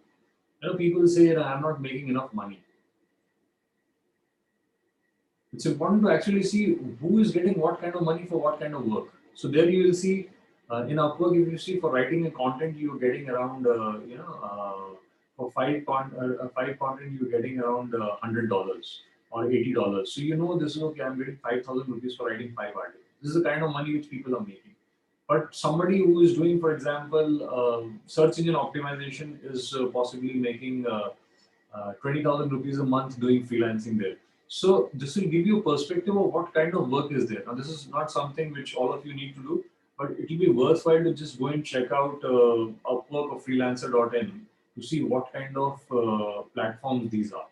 C: People say that I'm not making enough money. It's important to actually see who is getting what kind of money for what kind of work. So there you will see in Upwork, if you see for writing a content, you're getting around, for five content, you're getting around $100 or $80. So this is okay. I'm getting 5,000 rupees for writing 5 articles. This is the kind of money which people are making. But somebody who is doing, for example, search engine optimization is possibly making 20,000 rupees a month doing freelancing there. So this will give you a perspective of what kind of work is there. Now this is not something which all of you need to do, but it will be worthwhile to just go and check out Upwork or freelancer.in to see what kind of platforms these are.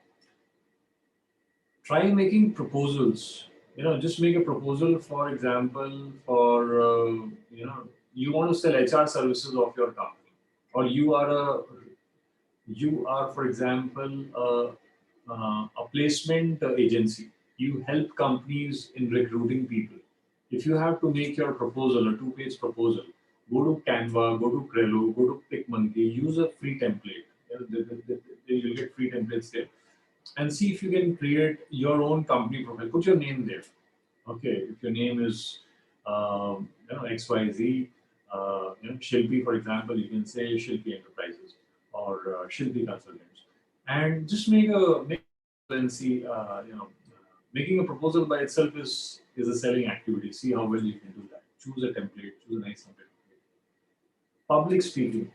C: Try making proposals. Just make a proposal, for example, for you want to sell HR services of your company, or you are, for example, a placement agency. You help companies in recruiting people. If you have to make your proposal, a two-page proposal, go to Canva, go to Trello, go to PicMonkey, use a free template. You'll get free templates there, and see if you can create your own company profile. Put your name there. Okay, if your name is XYZ, Shilpi, for example, you can say Shilpi Enterprises or Shilpi Consultants, and just make and see. Making a proposal by itself is a selling activity. See how well you can do that. Choose a template. Choose a nice template. Public speaking.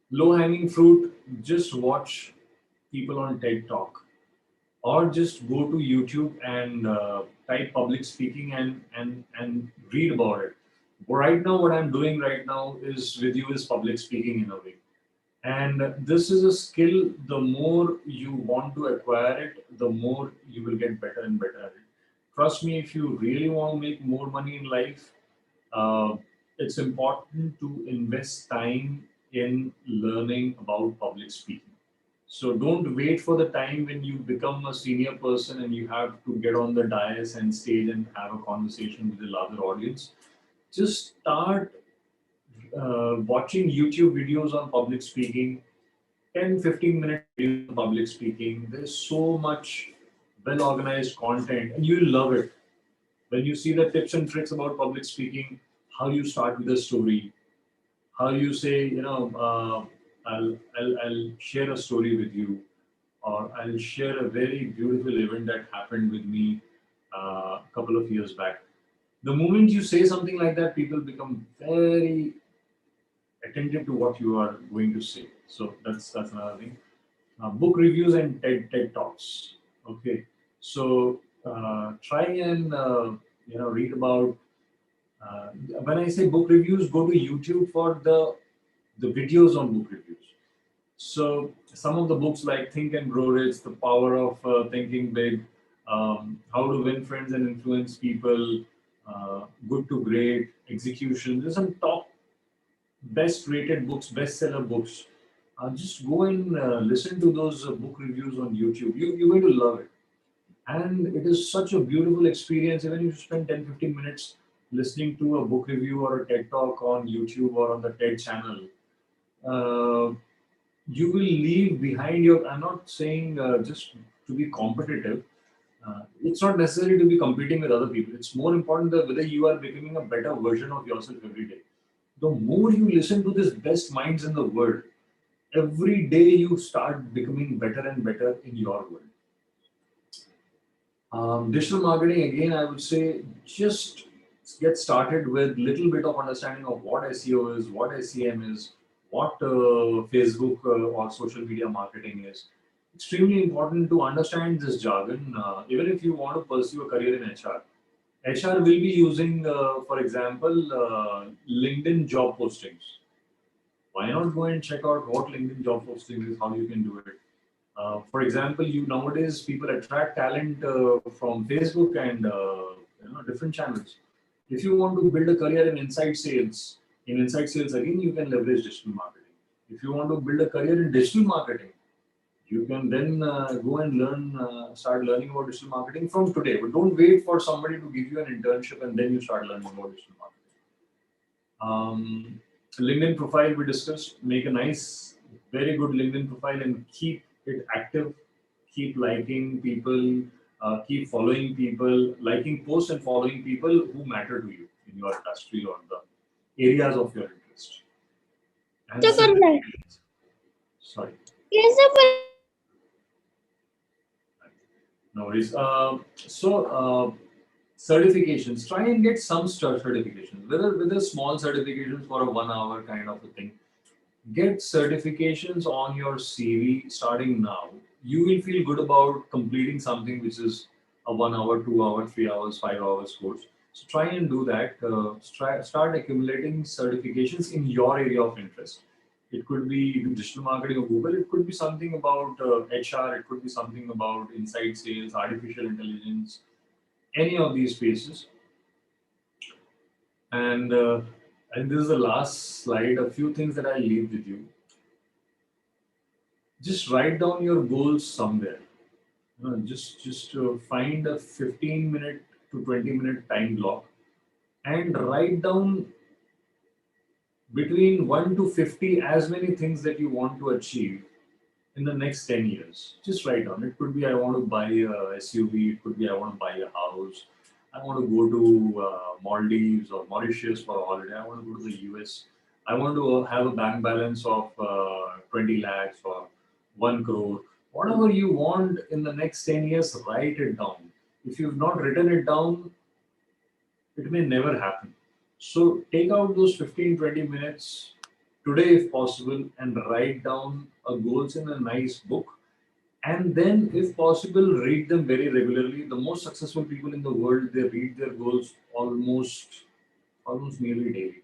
C: Low hanging fruit. Just watch people on TED Talk, or just go to YouTube and type public speaking and read about it. But right now, what I'm doing right now is with you is public speaking in a way. And this is a skill. The more you want to acquire it, the more you will get better and better at it. Trust me, if you really want to make more money in life, uh, it's important to invest time in learning about public speaking. So don't wait for the time when you become a senior person and you have to get on the dais and stage and have a conversation with a larger audience. Just start watching YouTube videos on public speaking, 10, 15-minute videos on public speaking. There's so much well organized content and you'll love it. When you see the tips and tricks about public speaking, how you start with a story, how you say, I'll share a story with you, or I'll share a very beautiful event that happened with me a couple of years back. The moment you say something like that, people become very attentive to what you are going to say. So that's another thing. Book reviews and TED Talks. Okay, so try and read about. When I say book reviews, go to YouTube for the videos on book reviews. So some of the books like Think and Grow Rich, The Power of Thinking Big, How to Win Friends and Influence People, Good to Great, Execution. There's some top best rated books, bestseller books. Just go and listen to those book reviews on YouTube. You're going to love it. And it is such a beautiful experience. Even if you spend 10, 15 minutes listening to a book review or a TED Talk on YouTube or on the TED channel, uh, you will leave behind your. I'm not saying just to be competitive. It's not necessary to be competing with other people. It's more important that whether you are becoming a better version of yourself every day. The more you listen to these best minds in the world, every day you start becoming better and better in your world. Digital marketing, again, I would say just get started with little bit of understanding of what SEO is, what SEM is, what Facebook or social media marketing is. Extremely important to understand this jargon, even if you want to pursue a career in HR. HR will be using, for example, LinkedIn job postings. Why not go and check out what LinkedIn job postings is, how you can do it. For example, you nowadays people attract talent from Facebook and different channels. If you want to build a career in inside sales again you can leverage digital marketing. If you want to build a career in digital marketing, you can then go and start learning about digital marketing from today. But don't wait for somebody to give you an internship and then you start learning about digital marketing. LinkedIn profile we discussed. Make a nice, very good LinkedIn profile and keep it active. Keep liking people, keep following people, liking posts and following people who matter to you in your industry or the areas of your interest. And sorry, no worries. Certifications. Try and get some certifications, whether small certifications for a 1 hour kind of a thing. Get certifications on your CV starting now. You will feel good about completing something which is a 1 hour, 2 hour, 3 hours, 5 hours course. So try and do that. Start accumulating certifications in your area of interest. It could be digital marketing or Google. It could be something about HR. It could be something about inside sales, artificial intelligence, any of these spaces. And this is the last slide. A few things that I leave with you. Just write down your goals somewhere. Just find a 15-minute to 20-minute time block and write down between 1 to 50 as many things that you want to achieve in the next 10 years. Just write down. It could be I want to buy a SUV, it could be I want to buy a house, I want to go to Maldives or Mauritius for a holiday, I want to go to the US, I want to have a bank balance of 20 lakhs or 1 crore. Whatever you want in the next 10 years, write it down. If you've not written it down, it may never happen. So take out those 15-20 minutes today if possible and write down a goals in a nice book, and then if possible read them very regularly. The most successful people in the world, they read their goals almost nearly daily.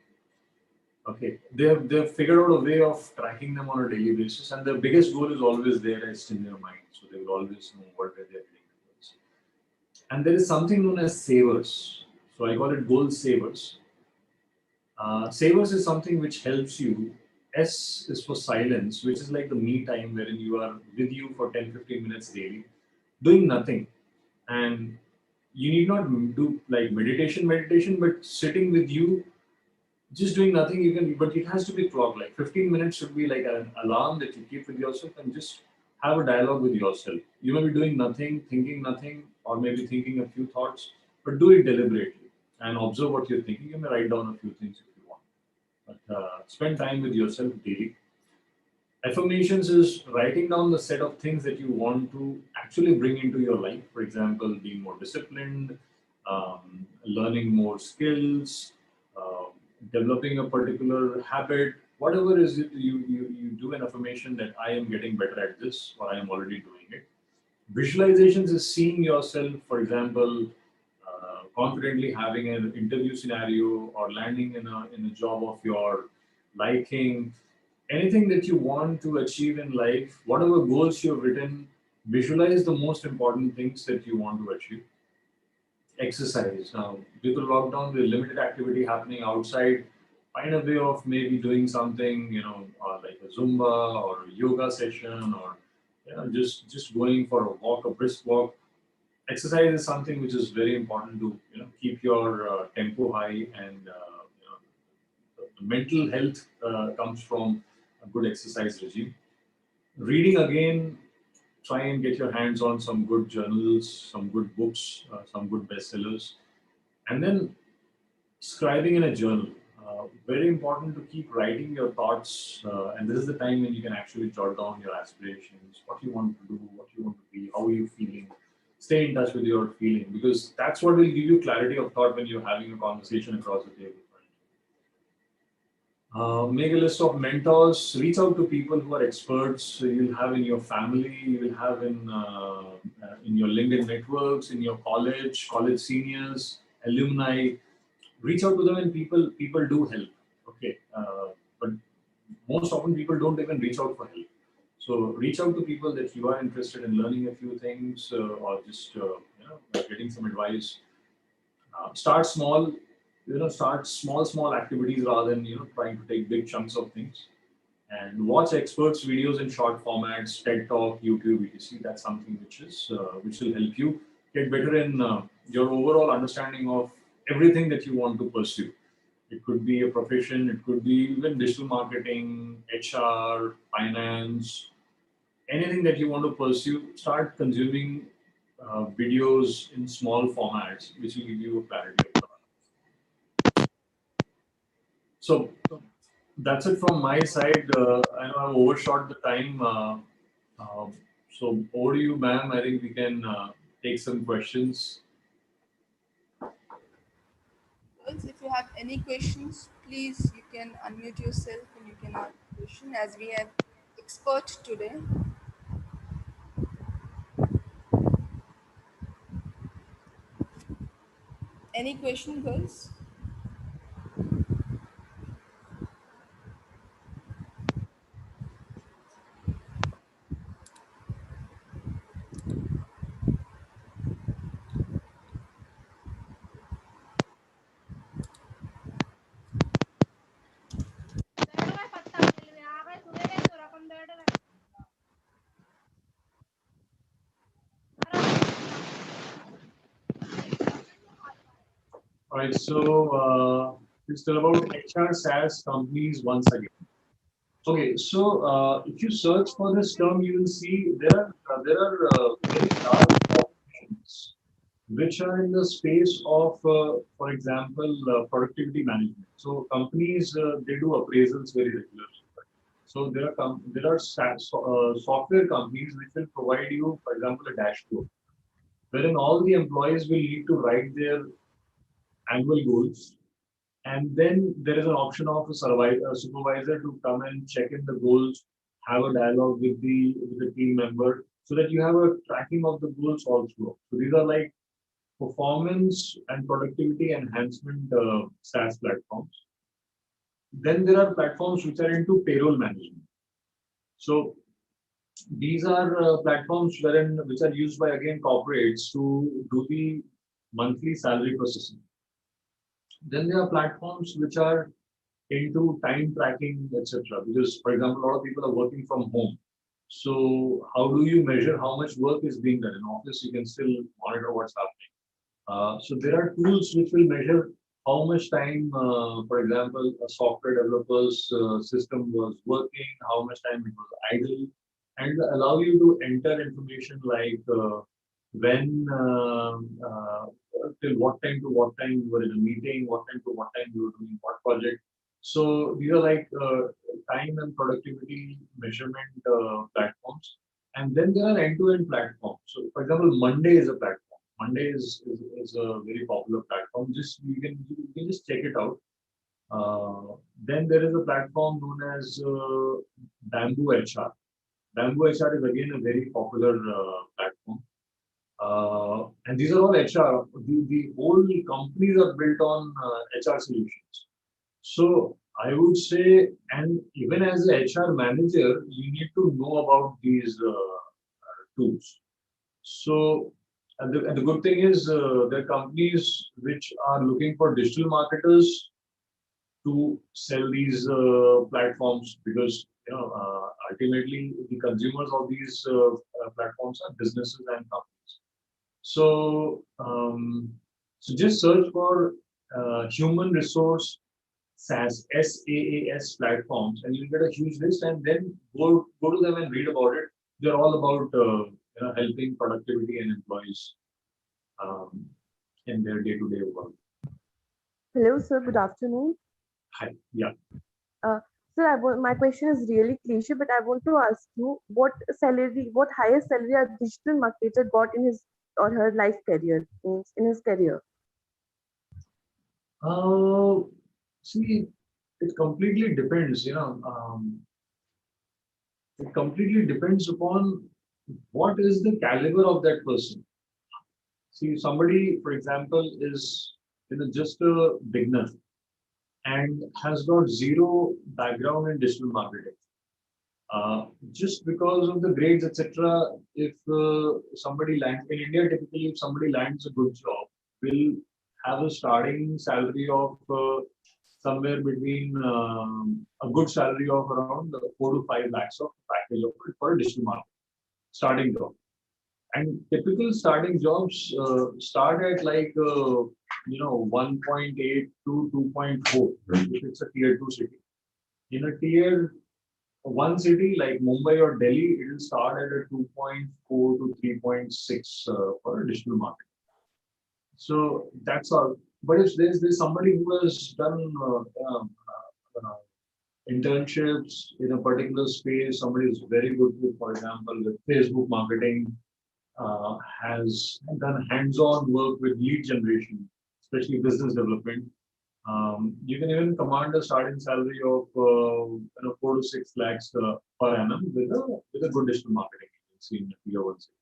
C: Okay, they've figured out a way of tracking them on a daily basis, and their biggest goal is always there etched in their mind, so they will always know what they're heading towards. And there is something known as savers, so I call it goal savers. Savers is something which helps you. S is for silence, which is like the me time wherein you are with you for 10-15 minutes daily, doing nothing. And you need not do like meditation, but sitting with you, just doing nothing. You can, but it has to be clocked. Like 15 minutes should be like an alarm that you keep with yourself and just have a dialogue with yourself. You may be doing nothing, thinking nothing, or maybe thinking a few thoughts, but do it deliberately and observe what you're thinking. You may write down a few things if you want, but spend time with yourself daily. Affirmations is writing down the set of things that you want to actually bring into your life. For example, being more disciplined, learning more skills, uh, developing a particular habit, whatever is it you do an affirmation that I am getting better at this or I am already doing it. Visualizations is seeing yourself, for example, confidently having an interview scenario or landing in a job of your liking. Anything that you want to achieve in life, whatever goals you've written, visualize the most important things that you want to achieve. Exercise. Now, due to lockdown, with limited activity happening outside, find a way of maybe doing something, like a Zumba or a yoga session, or just going for a walk, a brisk walk. Exercise is something which is very important to keep your tempo high, and the mental health comes from a good exercise regime. Reading again, try and get your hands on some good journals, some good books, some good bestsellers, and then scribing in a journal. Very important to keep writing your thoughts, and this is the time when you can actually jot down your aspirations, what you want to do, what you want to be, how are you feeling. Stay in touch with your feeling, because that's what will give you clarity of thought when you're having a conversation across the table. Make a list of mentors. Reach out to people who are experts. You'll have in your family. You will have in your LinkedIn networks, in your college seniors, alumni. Reach out to them, and people do help. Okay, but most often people don't even reach out for help. So reach out to people that you are interested in learning a few things, or just getting some advice. Start small. Start small activities rather than trying to take big chunks of things. And watch experts videos in short formats, TED Talk, YouTube, etc. That's something which will help you get better in your overall understanding of everything that you want to pursue. It could be a profession, it could be even digital marketing, HR, finance, anything that you want to pursue. Start consuming videos in small formats, which will give you a clarity of thought. So that's it from my side. I know I've overshot the time. So over to you, ma'am. I think we can take some questions.
B: Girls, if you have any questions, please you can unmute yourself and you can ask. question as we have expert today. Any question, girls?
C: All right, so it's still about HR SaaS companies once again. Okay, so if you search for this term, you will see there are very large organizations which are in the space of, for example, productivity management. So companies they do appraisals very regularly. So there are software companies which will provide you, for example, a dashboard wherein all the employees will need to write their annual goals, and then there is an option of a supervisor to come and check in the goals, have a dialogue with the team member, so that you have a tracking of the goals all through. So these are like performance and productivity enhancement SaaS platforms. Then there are platforms which are into payroll management. So these are platforms which are used by again corporates to do the monthly salary processing. Then there are platforms which are into time tracking, etc. Because, for example, a lot of people are working from home. So how do you measure how much work is being done in office? You can still monitor what's happening. So there are tools which will measure how much time, for example, a software developer's system was working, how much time it was idle, and allow you to enter information like when, till what time to what time you were in a meeting, what time to what time you were doing what project. So these are like time and productivity measurement platforms. And then there are end-to-end platforms. So, for example, Monday is a platform. Monday is a very popular platform. You can just check it out. Then there is a platform known as Bamboo HR. Bamboo HR is again a very popular platform. And these are all HR. The whole companies are built on HR solutions. So I would say, and even as an HR manager, you need to know about these tools. So, and the good thing is, there are companies which are looking for digital marketers to sell these platforms, because ultimately the consumers of these platforms are businesses and companies. So, so just search for human resource SaaS platforms, and you'll get a huge list. And then go to them and read about it. They're all about helping productivity and employees um, in their day-to-day work.
D: Hello, sir. Good afternoon.
C: Hi, yeah.
D: Uh, Sir, my question is really cliche, but I want to ask you what highest salary a digital marketer got in his or her life career, means in his career.
C: Uh, See, it completely depends. It completely depends upon what is the caliber of that person. See, somebody, for example, is just a beginner and has got zero background in digital marketing. Just because of the grades, etc. If somebody lands in India, typically, if somebody lands a good job, will have a starting salary of somewhere between a good salary of around 4 to 5 lakhs of package for a digital market starting job. And typical starting jobs start at like 1.8 to 2.4 if it's a tier 2 city. In a tier one city like Mumbai or Delhi, it will start at a 2.4 to 3.6 for a digital market. So that's all. But if there's somebody who has done internships in a particular space, somebody who's very good with, for example, with Facebook marketing, has done hands-on work with lead generation, especially business development, You can even command a starting salary of 4 to 6 lakhs per annum with a good digital marketing agency in Tier 1 city.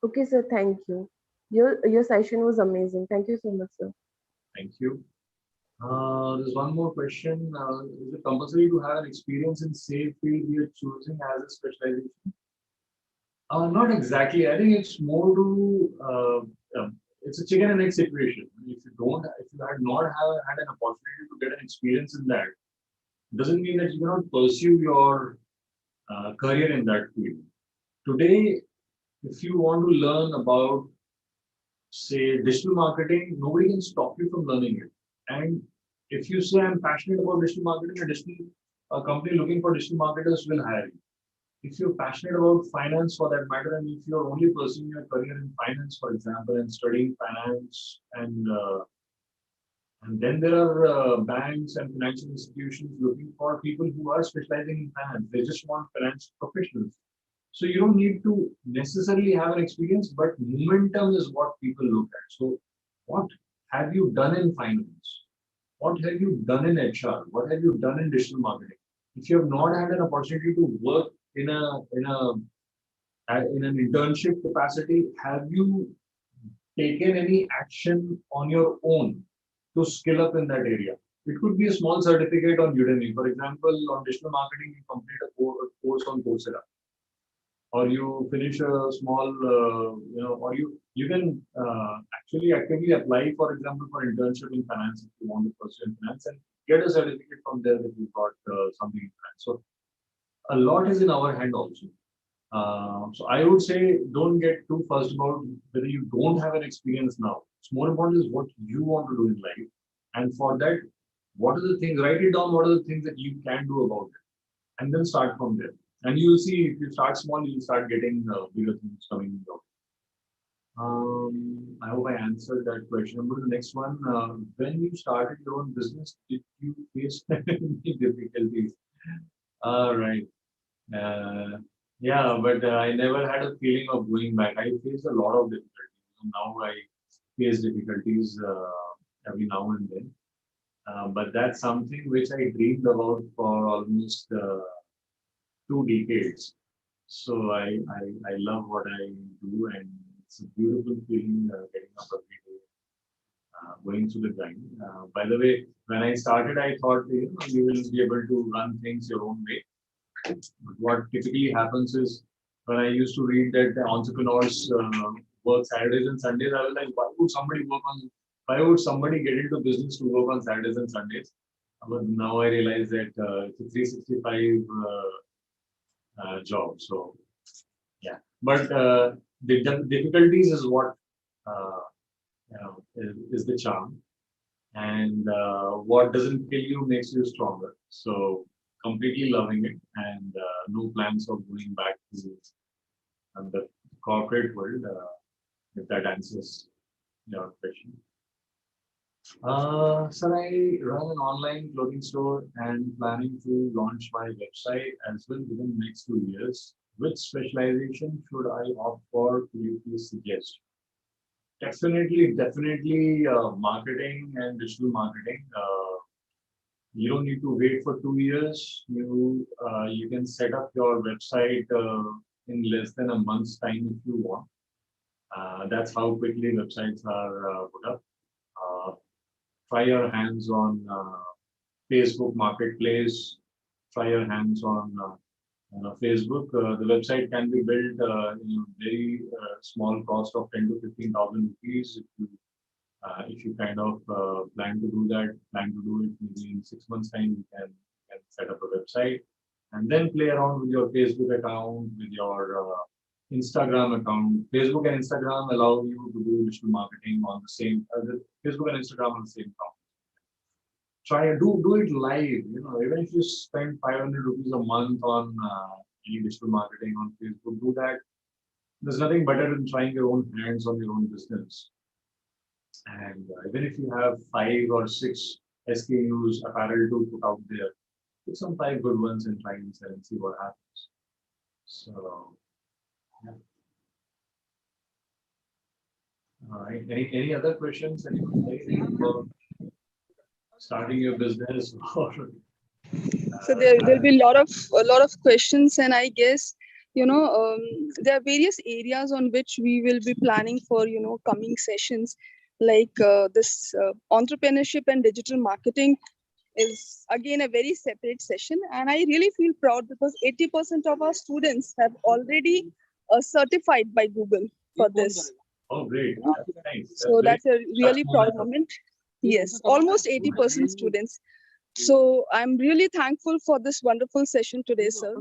D: Okay, sir. Thank you. Your session was amazing. Thank you so much, sir.
C: Thank you. There's one more question. Is it compulsory to have an experience in same field you're choosing as a specialization? Not exactly. I think it's more to it's a chicken and egg situation. If you had not had an opportunity to get an experience in that, doesn't mean that you cannot pursue your career in that field. Today, if you want to learn about, say, digital marketing, nobody can stop you from learning it. And if you say I'm passionate about digital marketing, a company looking for digital marketers will hire you. If you're passionate about finance for that matter, and if you're only pursuing your career in finance, for example, and studying finance, and then there are banks and financial institutions looking for people who are specializing in finance. They just want finance professionals. So you don't need to necessarily have an experience, but momentum is what people look at. So what have you done in finance? What have you done in HR? What have you done in digital marketing? If you have not had an opportunity to work in an internship capacity, have you taken any action on your own to skill up in that area? It could be a small certificate on Udemy. For example, on digital marketing, you complete a course on Coursera, or you finish a small, or you can actually actively apply, for example, for internship in finance if you want to pursue in finance and get a certificate from there that you got something in finance. So a lot is in our hand also. So I would say don't get too fussed about whether you don't have an experience now. It's more important is what you want to do in life, and for that, what are the things? Write it down. What are the things that you can do about it, and then start from there. And you'll see if you start small, you'll start getting bigger things coming out. I hope I answered that question. Go to the next one. When you started your own business, did you face any difficulties? All right. Uh, yeah, but I never had a feeling of going back. I faced a lot of difficulties. Now I face difficulties every now and then. But that's something which I dreamed about for almost 2 decades. So I love what I do, and it's a beautiful feeling getting up every day, going through the grind. By the way, when I started, I thought you will be able to run things your own way. But what typically happens is when I used to read that the entrepreneurs work Saturdays and Sundays, I was like, why would somebody get into business to work on Saturdays and Sundays? But now I realize that it's a 365 job. So yeah, but the difficulties is what uh, is the charm, and what doesn't kill you makes you stronger. So completely loving it, and no plans of going back to the corporate world. If that answers your question. Sir, I run an online clothing store and planning to launch my website as well within the next 2 years. Which specialization should I opt for? Could you please suggest? Definitely, marketing and digital marketing. You don't need to wait for 2 years. You can set up your website in less than a month's time if you want. That's how quickly websites are put up. Uh, Try your hands on Facebook Marketplace. Try your hands on Facebook. The website can be built very small cost of 10 to 15,000 rupees. If you kind of plan to do that, plan to do it maybe in 6 months' time, you can set up a website and then play around with your Facebook account, with your Instagram account. Facebook and Instagram allow you to do digital marketing on the same Facebook and Instagram on the same account. Try do it live. Even if you spend 500 rupees a month on any digital marketing on Facebook, do that. There's nothing better than trying your own hands on your own business. And even if you have 5 or 6 SKUs apparel to put out there, pick some 5 good ones and try and sell and see what happens. So, yeah. All right. Any other questions? Anything about starting your business or
E: So there'll be a lot of questions, and I guess there are various areas on which we will be planning for coming sessions, like this entrepreneurship and digital marketing is again a very separate session, and I really feel proud because 80% of our students have already certified by Google for this.
C: oh great, thanks.
E: So
C: Very
E: that's a really proud
C: momentum.
E: moment. Yes, almost 80% students. So I'm really thankful for this wonderful session today, sir.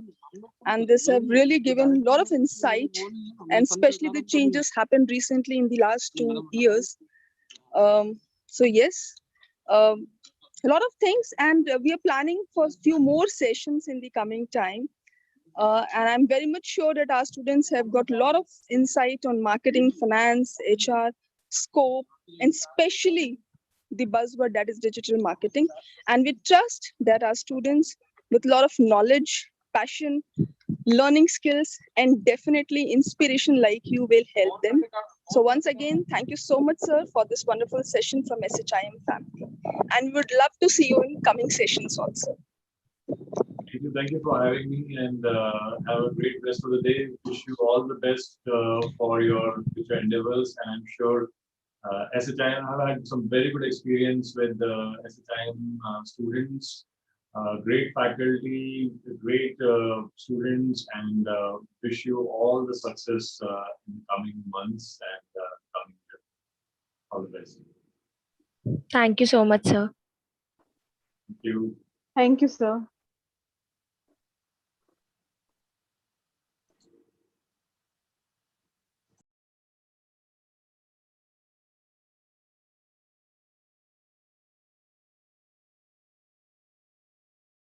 E: And this have really given a lot of insight, and especially the changes happened recently in the last 2 years. So yes, um, a lot of things, and we are planning for a few more sessions in the coming time. And I'm very much sure that our students have got a lot of insight on marketing, finance, HR, scope, and especially the buzzword that is digital marketing. And we trust that our students with a lot of knowledge, passion, learning skills, and definitely inspiration like you will help them. So once again, thank you so much, sir, for this wonderful session from SHIM family. And we would love to see you in coming sessions also.
C: Thank you for having me, and have a great rest of the day. Wish you all the best for your future endeavors, and I'm sure SHIM, I've had some very good experience with SHIM students, great faculty, great students, and wish you all the success in the coming months and coming year. All the best.
F: Thank you so much, sir.
C: Thank you.
D: Thank you, sir.